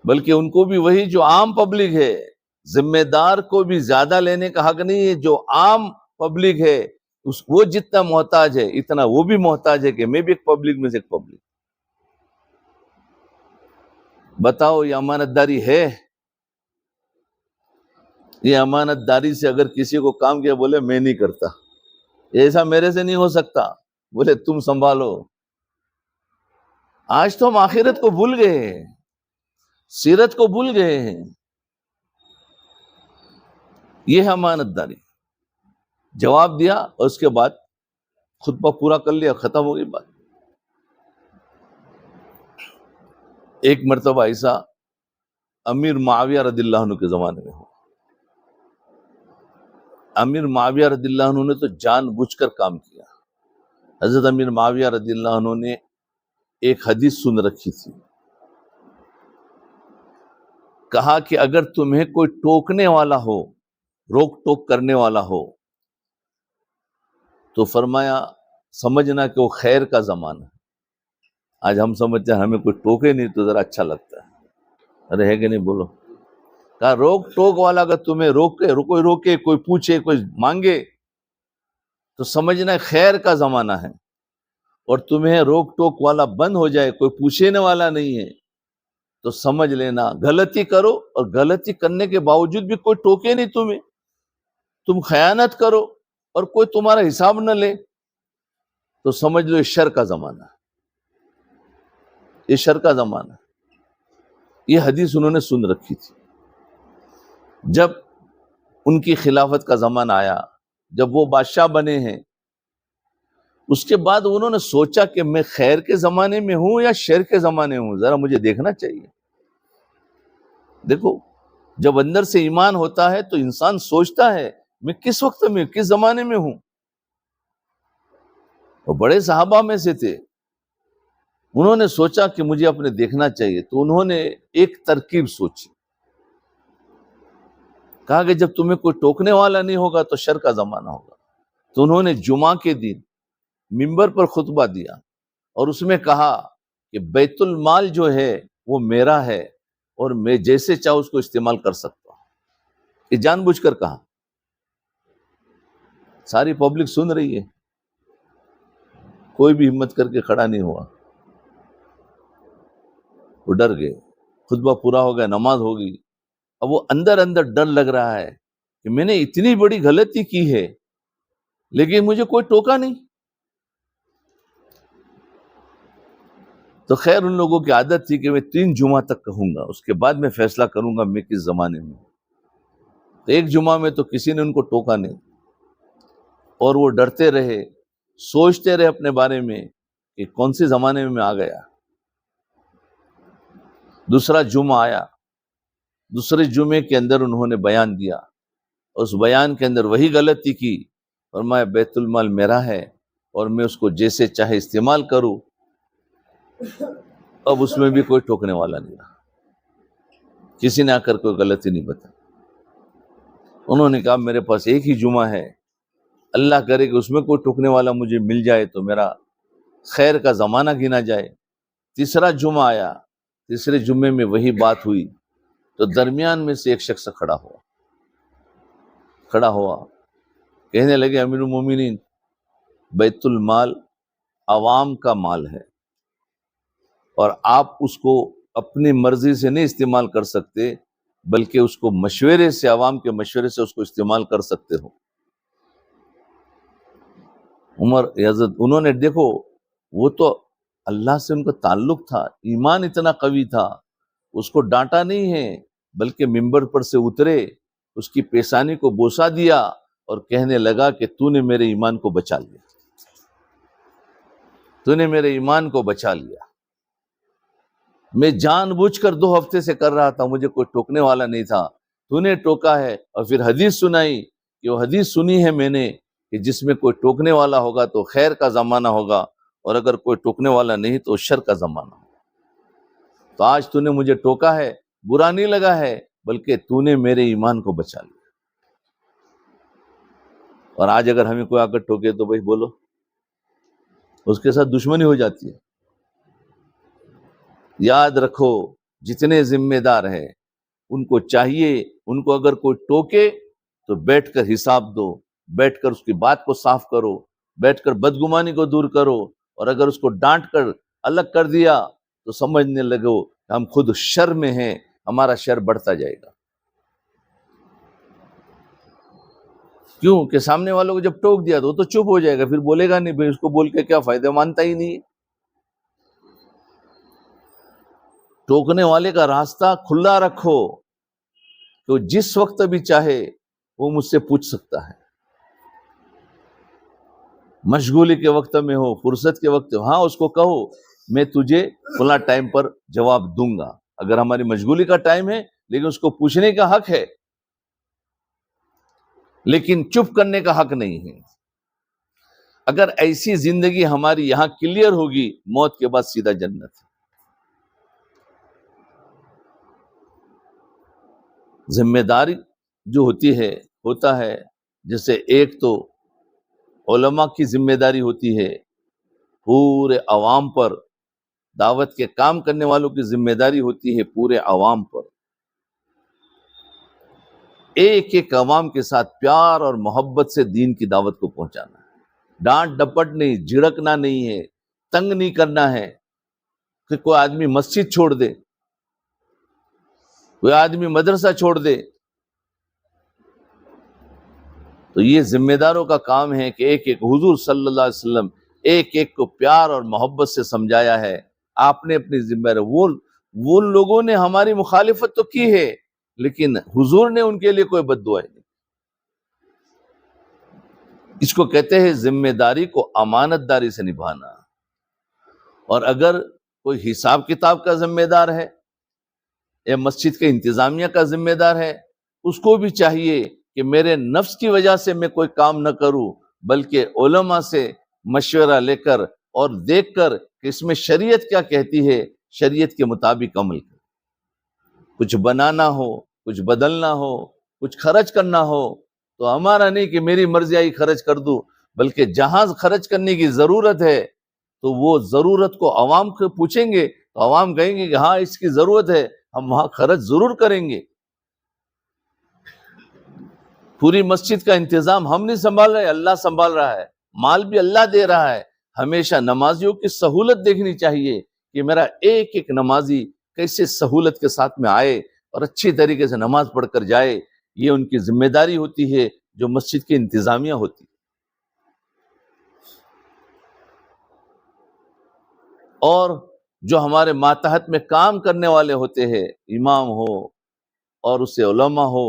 بلکہ ان کو بھی وہی جو عام پبلک ہے. ذمہ دار کو بھی زیادہ لینے کا حق نہیں ہے. جو عام پبلک ہے وہ جتنا محتاج ہے اتنا وہ بھی محتاج ہے کہ میں بھی ایک پبلک میں سے ایک پبلک. بتاؤ یہ امانت داری ہے؟ یہ امانت داری سے اگر کسی کو کام کیا بولے میں نہیں کرتا، ایسا میرے سے نہیں ہو سکتا، بولے تم سنبھالو. آج تو ہم آخرت کو بھول گئے ہیں، سیرت کو بھول گئے ہیں. یہ ہے امانت داری. جواب دیا اور اس کے بعد خطبہ پورا کر لیا، ختم ہو گئی بات. ایک مرتبہ ایسا امیر معاویہ رضی اللہ عنہ کے زمانے میں ہو. امیر معاویہ رضی اللہ عنہ نے تو جان بوجھ کر کام کیا. حضرت امیر معاویہ رضی اللہ عنہ نے ایک حدیث سن رکھی تھی. کہا کہ اگر تمہیں کوئی ٹوکنے والا ہو، روک ٹوک کرنے والا ہو، تو فرمایا سمجھنا کہ وہ خیر کا زمانہ ہے. آج ہم سمجھتے ہیں ہمیں کوئی ٹوکے نہیں تو ذرا اچھا لگتا ہے. ارے ہے کہ نہیں بولو. کہا روک ٹوک والا اگر تمہیں کوئی روکے، کوئی پوچھے، کوئی مانگے، تو سمجھنا خیر کا زمانہ ہے. اور تمہیں روک ٹوک والا بند ہو جائے، کوئی پوچھنے والا نہیں ہے، تو سمجھ لینا غلطی کرو، اور غلطی کرنے کے باوجود بھی کوئی ٹوکے نہیں تمہیں، تم خیانت کرو اور کوئی تمہارا حساب نہ لے، تو سمجھ لو یہ شر کا زمانہ ہے. یہ شر کا زمانہ ہے. یہ حدیث انہوں نے سن رکھی تھی. جب ان کی خلافت کا زمانہ آیا، جب وہ بادشاہ بنے ہیں، اس کے بعد انہوں نے سوچا کہ میں خیر کے زمانے میں ہوں یا شر کے زمانے ہوں، ذرا مجھے دیکھنا چاہیے. دیکھو جب اندر سے ایمان ہوتا ہے تو انسان سوچتا ہے میں کس وقت میں، کس زمانے میں ہوں. وہ بڑے صحابہ میں سے تھے، انہوں نے سوچا کہ مجھے اپنے دیکھنا چاہیے. تو انہوں نے ایک ترکیب سوچی. کہا کہ جب تمہیں کوئی ٹوکنے والا نہیں ہوگا تو شر کا زمانہ ہوگا. تو انہوں نے جمعہ کے دن منبر پر خطبہ دیا اور اس میں کہا کہ بیت المال جو ہے وہ میرا ہے، اور میں جیسے چاہوں اس کو استعمال کر سکتا ہوں. یہ جان بوجھ کر کہا. ساری پبلک سن رہی ہے، کوئی بھی ہمت کر کے کھڑا نہیں ہوا. وہ ڈر گئے. خطبہ پورا ہو گیا، نماز ہو گئی. اب وہ اندر اندر ڈر لگ رہا ہے کہ میں نے اتنی بڑی غلطی کی ہے لیکن مجھے کوئی ٹوکا نہیں. تو خیر ان لوگوں کی عادت تھی کہ میں 3 جمعہ تک کہوں گا، اس کے بعد میں فیصلہ کروں گا میں کس زمانے میں. تو ایک جمعہ میں تو کسی نے ان کو ٹوکا نہیں، اور وہ ڈرتے رہے، سوچتے رہے اپنے بارے میں کہ کون سے زمانے میں آ گیا. دوسرا جمعہ آیا. دوسرے جمعے کے اندر انہوں نے بیان دیا، اس بیان کے اندر وہی غلطی کی. فرمایا بیت المال میرا ہے اور میں اس کو جیسے چاہے استعمال کروں. اب اس میں بھی کوئی ٹوکنے والا نہیں رہا، کسی نے آ کر کوئی غلطی نہیں بتائی. انہوں نے کہا میرے پاس ایک ہی جمعہ ہے، اللہ کرے کہ اس میں کوئی ٹوکنے والا مجھے مل جائے تو میرا خیر کا زمانہ گنا جائے. تیسرا جمعہ آیا. تیسرے جمعے میں وہی بات ہوئی. تو درمیان میں سے ایک شخص کھڑا ہوا کہنے لگے امیر المومنین، بیت المال عوام کا مال ہے، اور آپ اس کو اپنی مرضی سے نہیں استعمال کر سکتے، بلکہ اس کو مشورے سے، عوام کے مشورے سے اس کو استعمال کر سکتے ہو. عمر حضرت انہوں نے دیکھو، وہ تو اللہ سے ان کا تعلق تھا، ایمان اتنا قوی تھا، اس کو ڈانٹا نہیں ہے بلکہ منبر پر سے اترے، اس کی پیشانی کو بوسہ دیا اور کہنے لگا کہ تو نے میرے ایمان کو بچا لیا، تو نے میرے ایمان کو بچا لیا. میں جان بوجھ کر 2 ہفتے سے کر رہا تھا، مجھے کوئی ٹوکنے والا نہیں تھا، تو نے ٹوکا ہے. اور پھر حدیث سنائی کہ وہ حدیث سنی ہے میں نے کہ جس میں کوئی ٹوکنے والا ہوگا تو خیر کا زمانہ ہوگا، اور اگر کوئی ٹوکنے والا نہیں تو شر کا زمانہ ہو. تو آج تو نے مجھے ٹوکا ہے، برا نہیں لگا ہے، بلکہ تو نے میرے ایمان کو بچا لیا. اور آج اگر ہمیں کوئی آ کر ٹوکے تو بھائی بولو، اس کے ساتھ دشمنی ہو جاتی ہے. یاد رکھو جتنے ذمہ دار ہیں ان کو چاہیے، ان کو اگر کوئی ٹوکے تو بیٹھ کر حساب دو، بیٹھ کر اس کی بات کو صاف کرو، بیٹھ کر بدگمانی کو دور کرو. اور اگر اس کو ڈانٹ کر الگ کر دیا تو سمجھنے لگو کہ ہم خود شر میں ہیں، ہمارا شر بڑھتا جائے گا. کیوں کہ سامنے والوں کو جب ٹوک دیا تو وہ تو چپ ہو جائے گا، پھر بولے گا نہیں، پھر اس کو بول کے کیا فائدہ، مانتا ہی نہیں. ٹوکنے والے کا راستہ کھلا رکھو، تو جس وقت بھی چاہے وہ مجھ سے پوچھ سکتا ہے. مشغولی کے وقت میں ہو، فرصت کے وقت ہو، ہاں اس کو کہو میں تجھے فلاں ٹائم پر جواب دوں گا. اگر ہماری مشغولی کا ٹائم ہے، لیکن اس کو پوچھنے کا حق ہے، لیکن چپ کرنے کا حق نہیں ہے. اگر ایسی زندگی ہماری یہاں کلیئر ہوگی، موت کے بعد سیدھا جنت ہے. ذمہ داری جو ہوتا ہے جیسے ایک تو علماء کی ذمہ داری ہوتی ہے، پورے عوام پر دعوت کے کام کرنے والوں کی ذمہ داری ہوتی ہے پورے عوام پر. ایک ایک عوام کے ساتھ پیار اور محبت سے دین کی دعوت کو پہنچانا ہے. ڈانٹ ڈپٹ نہیں، جھڑکنا نہیں ہے، تنگ نہیں کرنا ہے کہ کوئی آدمی مسجد چھوڑ دے، کوئی آدمی مدرسہ چھوڑ دے. تو یہ ذمہ داروں کا کام ہے کہ ایک ایک، حضور صلی اللہ علیہ وسلم ایک ایک کو پیار اور محبت سے سمجھایا ہے. آپ نے اپنی ذمہ داری، وہ لوگوں نے ہماری مخالفت تو کی ہے، لیکن حضور نے ان کے لیے کوئی بد دعا نہیں. اس کو کہتے ہیں ذمہ داری کو امانت داری سے نبھانا. اور اگر کوئی حساب کتاب کا ذمہ دار ہے یا مسجد کے انتظامیہ کا ذمہ دار ہے، اس کو بھی چاہیے کہ میرے نفس کی وجہ سے میں کوئی کام نہ کروں، بلکہ علماء سے مشورہ لے کر اور دیکھ کر کہ اس میں شریعت کیا کہتی ہے، شریعت کے مطابق عمل کر. کچھ بنانا ہو، کچھ بدلنا ہو، کچھ خرچ کرنا ہو تو ہمارا نہیں کہ میری مرضی آئی خرچ کر دوں، بلکہ جہاں خرچ کرنے کی ضرورت ہے تو وہ ضرورت کو عوام کو پوچھیں گے تو عوام کہیں گے کہ ہاں اس کی ضرورت ہے، ہم وہاں خرچ ضرور کریں گے. پوری مسجد کا انتظام ہم نہیں سنبھال رہے، اللہ سنبھال رہا ہے، مال بھی اللہ دے رہا ہے. ہمیشہ نمازیوں کی سہولت دیکھنی چاہیے کہ میرا ایک ایک نمازی کیسے سہولت کے ساتھ میں آئے اور اچھی طریقے سے نماز پڑھ کر جائے. یہ ان کی ذمہ داری ہوتی ہے جو مسجد کی انتظامیہ ہوتی ہے. اور جو ہمارے ماتحت میں کام کرنے والے ہوتے ہیں، امام ہو اور اس سے علماء ہو،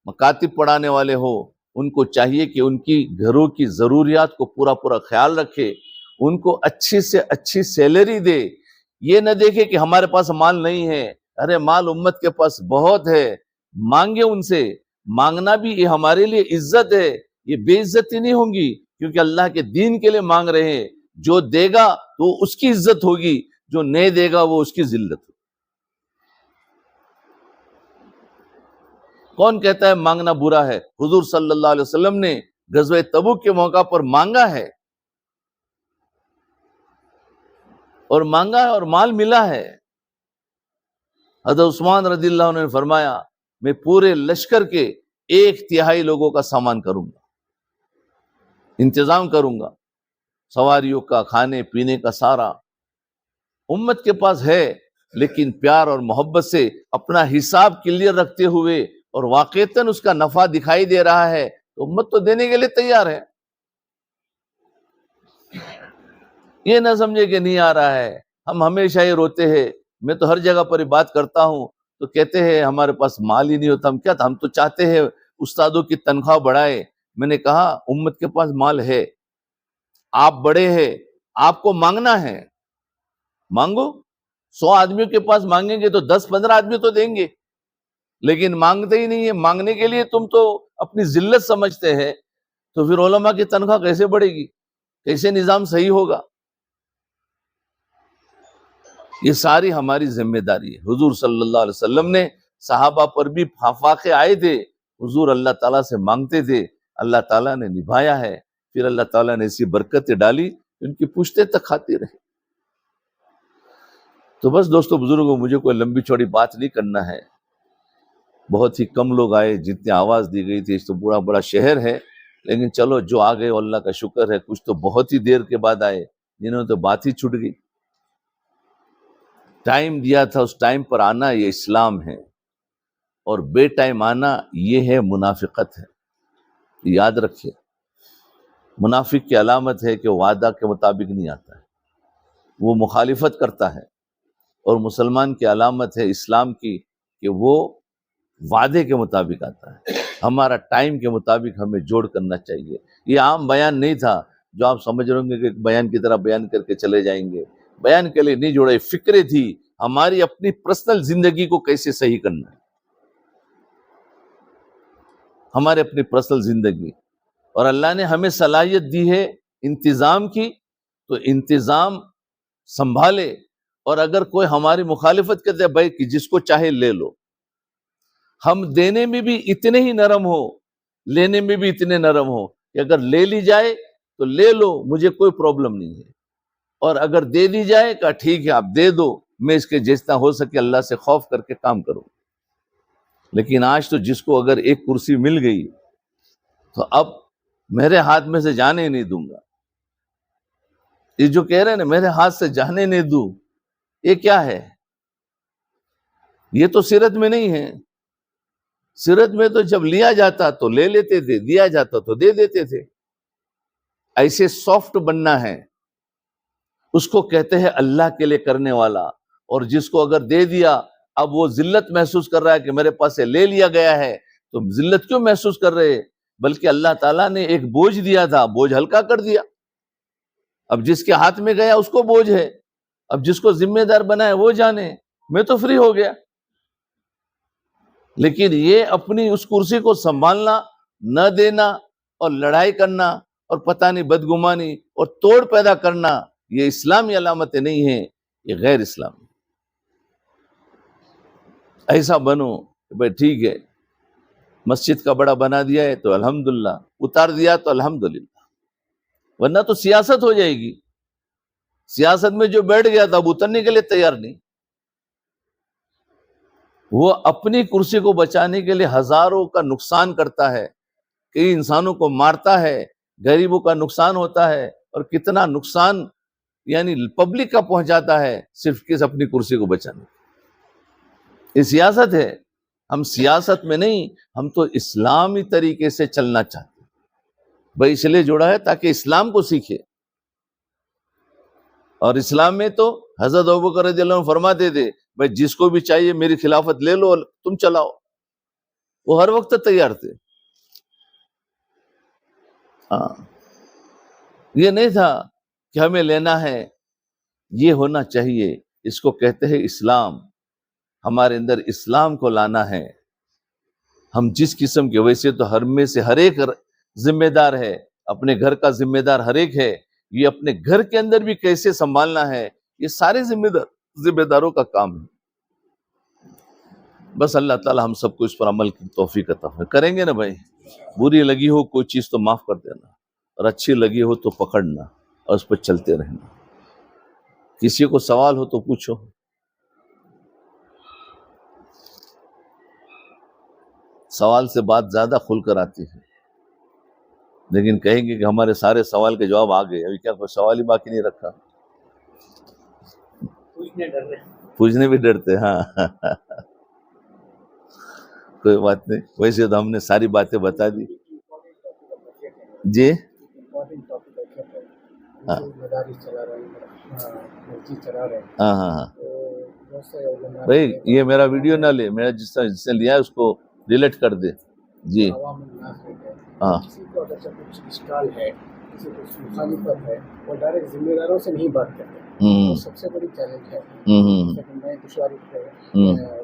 مکاتب پڑھانے والے ہو، ان کو چاہیے کہ ان کی گھروں کی ضروریات کو پورا خیال رکھے، ان کو اچھی سے اچھی سیلری دے. یہ نہ دیکھے کہ ہمارے پاس مال نہیں ہے، ارے مال امت کے پاس بہت ہے، مانگے ان سے. مانگنا بھی یہ ہمارے لیے عزت ہے، یہ بے عزتی نہیں ہوں گی، کیونکہ اللہ کے دین کے لیے مانگ رہے ہیں. جو دے گا تو اس کی عزت ہوگی، جو نہیں دے گا وہ اس کی ذلت ہوگی. کون کہتا ہے مانگنا برا ہے؟ حضور صلی اللہ علیہ وسلم نے غزوہ تبوک کے موقع پر مانگا ہے، اور مانگا ہے اور مال ملا ہے. حضرت عثمان رضی اللہ عنہ نے فرمایا میں پورے لشکر کے 1/3 لوگوں کا سامان کروں گا، انتظام کروں گا، سواریوں کا، کھانے پینے کا سارا. امت کے پاس ہے، لیکن پیار اور محبت سے اپنا حساب کلیئر رکھتے ہوئے اور واقعتاً اس کا نفع دکھائی دے رہا ہے تو امت تو دینے کے لیے تیار ہے. یہ نہ سمجھے کہ نہیں آ رہا ہے. ہم ہمیشہ یہ روتے ہیں، میں تو ہر جگہ پر بات کرتا ہوں تو کہتے ہیں ہمارے پاس مال ہی نہیں ہوتا. ہم تو چاہتے ہیں استادوں کی تنخواہ بڑھائے. میں نے کہا امت کے پاس مال ہے، آپ بڑے ہیں، آپ کو مانگنا ہے، مانگو. 100 آدمیوں کے پاس مانگیں گے تو 10-15 آدمی تو دیں گے، لیکن مانگتے ہی نہیں ہے. مانگنے کے لیے تم تو اپنی ذلت سمجھتے ہیں، تو پھر علماء کی تنخواہ کیسے بڑھے گی؟ کیسے نظام صحیح ہوگا؟ یہ ساری ہماری ذمہ داری ہے. حضور صلی اللہ علیہ وسلم نے صحابہ پر بھی فاقے آئے تھے, حضور اللہ تعالیٰ سے مانگتے تھے, اللہ تعالیٰ نے نبھایا ہے. پھر اللہ تعالیٰ نے ایسی برکتیں ڈالی ان کی پشتے تک کھاتے رہے. تو بس دوستو بزرگوں, مجھے کوئی لمبی چوڑی بات نہیں کرنا ہے. بہت ہی کم لوگ آئے, جتنی آواز دی گئی تھی. اس تو بڑا بڑا شہر ہے, لیکن چلو جو آ گئے اللہ کا شکر ہے. کچھ تو بہت ہی دیر کے بعد آئے, جنہوں تو بات ہی چھوٹ گئی. ٹائم دیا تھا, اس ٹائم پر آنا یہ اسلام ہے, اور بے ٹائم آنا یہ ہے منافقت ہے. یاد رکھیے, منافق کی علامت ہے کہ وعدہ کے مطابق نہیں آتا ہے, وہ مخالفت کرتا ہے. اور مسلمان کی علامت ہے اسلام کی کہ وہ وعدے کے مطابق آتا ہے. ہمارا ٹائم کے مطابق ہمیں جوڑ کرنا چاہیے. یہ عام بیان نہیں تھا جو آپ سمجھ رہے ہوں گے کہ بیان کی طرح بیان کر کے چلے جائیں گے. بیان کے لیے نہیں جوڑا, یہ فکریں تھی ہماری اپنی پرسنل زندگی کو کیسے صحیح کرنا ہے, ہمارے اپنی پرسنل زندگی. اور اللہ نے ہمیں صلاحیت دی ہے انتظام کی, تو انتظام سنبھالے. اور اگر کوئی ہماری مخالفت کرتے بھائی کہ جس کو چاہے لے لو, ہم دینے میں بھی اتنے ہی نرم ہو, لینے میں بھی اتنے نرم ہو کہ اگر لے لی جائے تو لے لو, مجھے کوئی پرابلم نہیں ہے. اور اگر دے دی جائے کہ ٹھیک ہے آپ دے دو, میں اس کے جتنا ہو سکے اللہ سے خوف کر کے کام کروں. لیکن آج تو جس کو اگر ایک کرسی مل گئی تو اب میرے ہاتھ میں سے جانے نہیں دوں گا. یہ جو کہہ رہے ہیں نا میرے ہاتھ سے جانے نہیں دوں, یہ کیا ہے؟ یہ تو سیرت میں نہیں ہے. سیرت میں تو جب لیا جاتا تو لے لیتے تھے, دیا جاتا تو دے دیتے تھے. ایسے سافٹ بننا ہے, اس کو کہتے ہیں اللہ کے لیے کرنے والا. اور جس کو اگر دے دیا اب وہ ذلت محسوس کر رہا ہے کہ میرے پاس سے لے لیا گیا ہے, تو ذلت کیوں محسوس کر رہے؟ بلکہ اللہ تعالیٰ نے ایک بوجھ دیا تھا, بوجھ ہلکا کر دیا. اب جس کے ہاتھ میں گیا اس کو بوجھ ہے, اب جس کو ذمہ دار بنایا وہ جانے, میں تو فری ہو گیا. لیکن یہ اپنی اس کرسی کو سنبھالنا, نہ دینا, اور لڑائی کرنا, اور پتہ نہیں بدگمانی اور توڑ پیدا کرنا, یہ اسلامی علامتیں نہیں ہیں, یہ غیر اسلامی. ایسا بنو کہ بھائی ٹھیک ہے مسجد کا بڑا بنا دیا ہے تو الحمدللہ, اتار دیا تو الحمدللہ, ورنہ تو سیاست ہو جائے گی. سیاست میں جو بیٹھ گیا تھا اب اترنے کے لیے تیار نہیں. وہ اپنی کرسی کو بچانے کے لیے ہزاروں کا نقصان کرتا ہے, کئی انسانوں کو مارتا ہے, غریبوں کا نقصان ہوتا ہے, اور کتنا نقصان یعنی پبلک کا پہنچاتا ہے صرف کس اپنی کرسی کو بچانے. یہ سیاست ہے. ہم سیاست میں نہیں, ہم تو اسلامی طریقے سے چلنا چاہتے ہیں. بھائی اس لیے جوڑا ہے تاکہ اسلام کو سیکھے. اور اسلام میں تو حضرت ابوبکر رضی اللہ عنہ فرماتے تھے بھائی جس کو بھی چاہیے میری خلافت لے لو, تم چلاؤ. وہ ہر وقت تیار تھے. ہاں, یہ نہیں تھا کہ ہمیں لینا ہے, یہ ہونا چاہیے. اس کو کہتے ہیں اسلام. ہمارے اندر اسلام کو لانا ہے. ہم جس قسم کے, ویسے تو ہر میں سے ہر ایک ذمہ دار ہے, اپنے گھر کا ذمہ دار ہر ایک ہے. یہ اپنے گھر کے اندر بھی کیسے سنبھالنا ہے, یہ سارے ذمہ داروں کا کام ہے. بس اللہ تعالی ہم سب کو اس پر عمل کی توفیق عطا فرمائے. کریں گے نا بھائی؟ بری لگی ہو کوئی چیز تو معاف کر دینا, اور اچھی لگی ہو تو پکڑنا اور اس پر چلتے رہنا. کسی کو سوال ہو تو پوچھو. سوال سے بات زیادہ کھل کر آتی ہے, لیکن کہیں گے کہ ہمارے سارے سوال کے جواب آ گئے, ابھی کیا کوئی سوال ہی باقی نہیں رکھا. پوچھنے بھی ڈرتے. ہاں کوئی بات نہیں, ویسے تو ہم نے ساری باتیں بتا دی. جی ہاں ہاں ہاں بھائی یہ میرا ویڈیو نہ لے, میرا جس نے لیا ہے اس کو ڈیلیٹ کر دے. جی ہاں وہ ڈائریکٹ ذمہ داروں سے نہیں بات کرتے. سب سے بڑی چیلنج ہے میں دشواری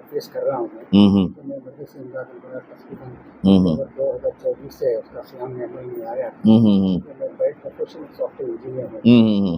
فیس کر رہا ہوں. میں مدرسہ امداد تقریباً 2024 سے اس کا قیام میں عمل میں آیا. میں بیٹ پروفیشنل سافٹ ویئر انجینئر ہوں.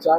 4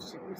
36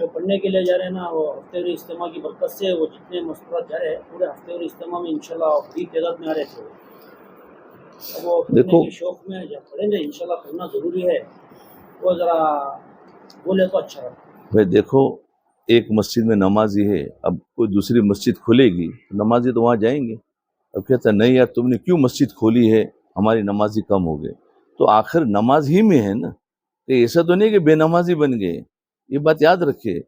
جو پڑھنے کے لیے جا رہے ہیں نا وہ ہفتے واری اجتماع کی برکت سے وہ جتنے مستورات جا رہے ہیں پورے ہفتے واری اجتماع میں انشاءاللہ عید تعداد میں آ رہے تھے. اب وہ پڑھنے دیکھو کے شوق میں جب پڑھیں گے انشاءاللہ پڑھنا ضروری ہے. وہ ذرا بولے تو اچھا رہتا. بھائی دیکھو ایک مسجد میں نمازی ہے، اب کوئی دوسری مسجد کھلے گی نمازی تو وہاں جائیں گے. اب کہتا ہے نہیں یار تم نے کیوں مسجد کھولی ہے، ہماری نمازی کم ہو گئے. تو آخر نماز ہی میں ہے نا، کہ ایسا تو نہیں کہ بے نمازی بن گئے. یہ بات یاد رکھے.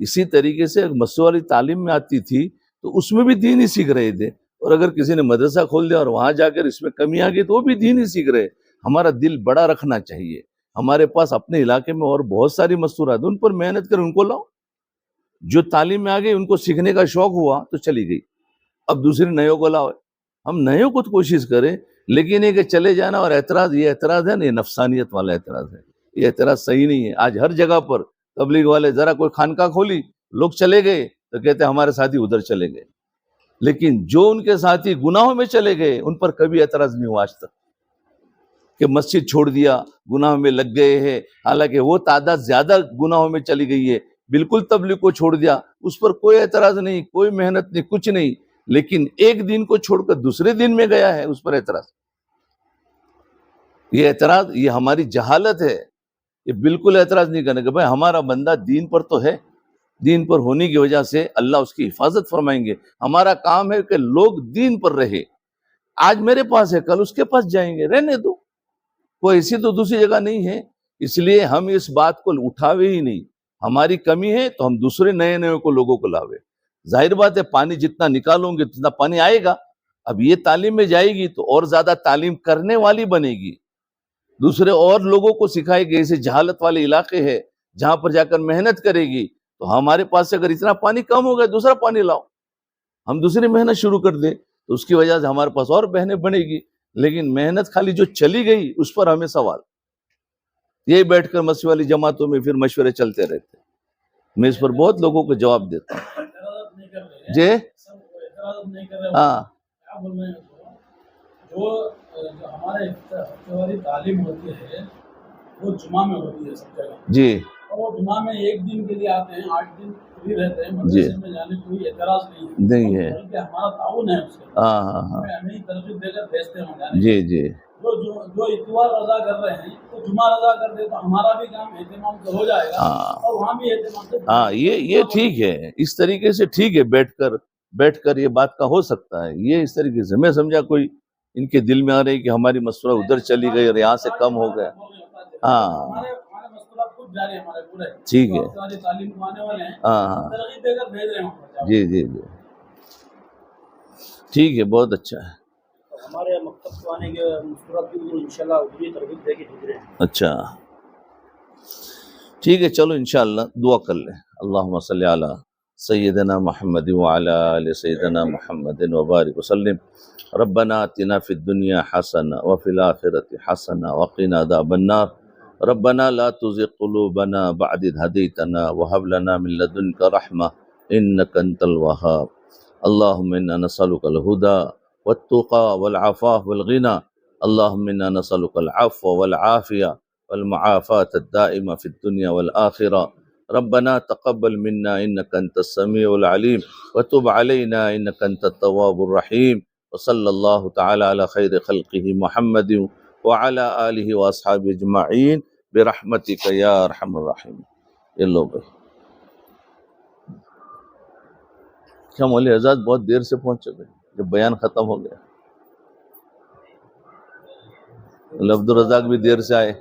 اسی طریقے سے مسجد والی تعلیم میں آتی تھی تو اس میں بھی دین ہی سیکھ رہے تھے، اور اگر کسی نے مدرسہ کھول دیا اور وہاں جا کر اس میں کمی آ گئی تو وہ بھی دین ہی سیکھ رہے. ہمارا دل بڑا رکھنا چاہیے. ہمارے پاس اپنے علاقے میں اور بہت ساری مستورات ان پر محنت کر ان کو لاؤ. جو تعلیم میں آ گئی ان کو سیکھنے کا شوق ہوا تو چلی گئی، اب دوسرے نئےوں کو لاؤ. ہم نئےوں کو کوشش کریں، لیکن یہ کہ چلے جانا اور اعتراض، یہ اعتراض ہے نا، یہ نفسانیت والا اعتراض ہے. یہ اعتراض صحیح نہیں ہے. آج ہر جگہ پر تبلیغ والے ذرا کوئی خانقاہ کھولی لوگ چلے گئے تو کہتے ہیں ہمارے ساتھی ادھر چلے گئے، لیکن جو ان کے ساتھی گناہوں میں چلے گئے ان پر کبھی اعتراض نہیں ہوا آج تک کہ مسجد چھوڑ دیا گناہوں میں لگ گئے ہیں. حالانکہ وہ تعداد زیادہ گناہوں میں چلی گئی ہے. بالکل تبلیغ کو چھوڑ دیا اس پر کوئی اعتراض نہیں، کوئی محنت نہیں، کچھ نہیں. لیکن ایک دن کو چھوڑ کر دوسرے دن میں گیا ہے اس پر اعتراض. یہ اعتراض یہ ہماری جہالت ہے. یہ بالکل اعتراض نہیں کرنے کہ بھائی ہمارا بندہ دین پر تو ہے، دین پر ہونے کی وجہ سے اللہ اس کی حفاظت فرمائیں گے. ہمارا کام ہے کہ لوگ دین پر رہے. آج میرے پاس ہے کل اس کے پاس جائیں گے، رہنے دو، کوئی ایسی تو دوسری جگہ نہیں ہے. اس لیے ہم اس بات کو اٹھاوے ہی نہیں. ہماری کمی ہے تو ہم دوسرے نئے نئے کو لوگوں کو لاوے. ظاہر بات ہے پانی جتنا نکالوں گے جتنا پانی آئے گا. اب یہ تعلیم میں جائے گی تو اور زیادہ تعلیم کرنے والی بنے گی، دوسرے اور لوگوں کو سکھائے گی. ایسے جہالت والے علاقے ہیں جہاں پر جا کر محنت کرے گی تو ہمارے پاس سے اگر اتنا پانی کم ہو گیا دوسرا پانی لاؤ، ہم دوسری محنت شروع کر دیں تو اس کی وجہ سے ہمارے پاس اور بہنیں بنے گی. لیکن محنت خالی جو چلی گئی اس پر ہمیں سوال. یہ بیٹھ کر مسجد والی جماعتوں میں پھر مشورے چلتے رہتے. میں اس پر بہت لوگوں کو جواب دیتا ہوں. جی ہاں جو ہمارے ہماری تعلیم ہوتی ہے وہ جمعہ میں ہوتی ہے سب جگہ. جی اور وہ جمعہ میں ایک دن کے لیے آتے ہیں، 8 دن فری رہتے ہیں. جی مدرسے میں جانے کوئی اعتراض نہیں ہے. بلکہ ہمارا تعاون ہے اس کے. ہاں ہاں ہاں ہمیں ہی ترغیب دے کر بھیجتے ہیں جانے. جی جی جو اتوار رضا کر رہے ہیں تو جمعہ رضا کر دے تو ہمارا بھی کام اہتمام سے ہو جائے گا اور وہاں بھی اہتمام سے. ہاں یہ ٹھیک ہے. اس طریقے سے ٹھیک ہے، بیٹھ کر یہ بات کا ہو سکتا ہے. یہ اس طریقے سے میں سمجھا کوئی ان کے دل میں آ رہی کہ ہماری مسئلہ ادھر چلی گئی اور یہاں سے کم ہو گیا. ہاں ٹھیک ہے. ہاں ہاں جی جی جی ٹھیک ہے، بہت اچھا ہے. ہمارے مکتب کو آنے کے مستورات بھی انشاءاللہ ادھری ترغیب دے کے بھیج رہے ہیں. اچھا ٹھیک ہے، چلو انشاءاللہ دعا کر لیں. اللہم صلی علی سیدنا محمد وعلی آل سیدنا محمد وبارک وسلم. ربنا آتنا فی الدنیا حسنہ وفی الآخرۃ حسنہ وقنا عذاب النار. ربنا لا تزغ قلوبنا بعد إذ هديتنا وهب لنا من لدنك رحمة إنك أنت الوهاب. اللهم إنا نسألك الهدى والتقى والعفاف والغنى. اللهم إنا نسألك العفو والعافية والمعافاة الدائمة في الدنيا والآخرة. ربنا تقبل منا إنك أنت السميع العليم وتب علينا إنك أنت التواب الرحيم. وصلى الله تعالى على خير خلقه محمد وعلى آله وأصحابه أجمعين برحمتك يا أرحم الراحمين. یہ لو بھائی کیا مولوی اعزاز بہت دیر سے پہنچے گئے جب بیان ختم ہو گیا. عبد الرزاق بھی دیر سے آئے.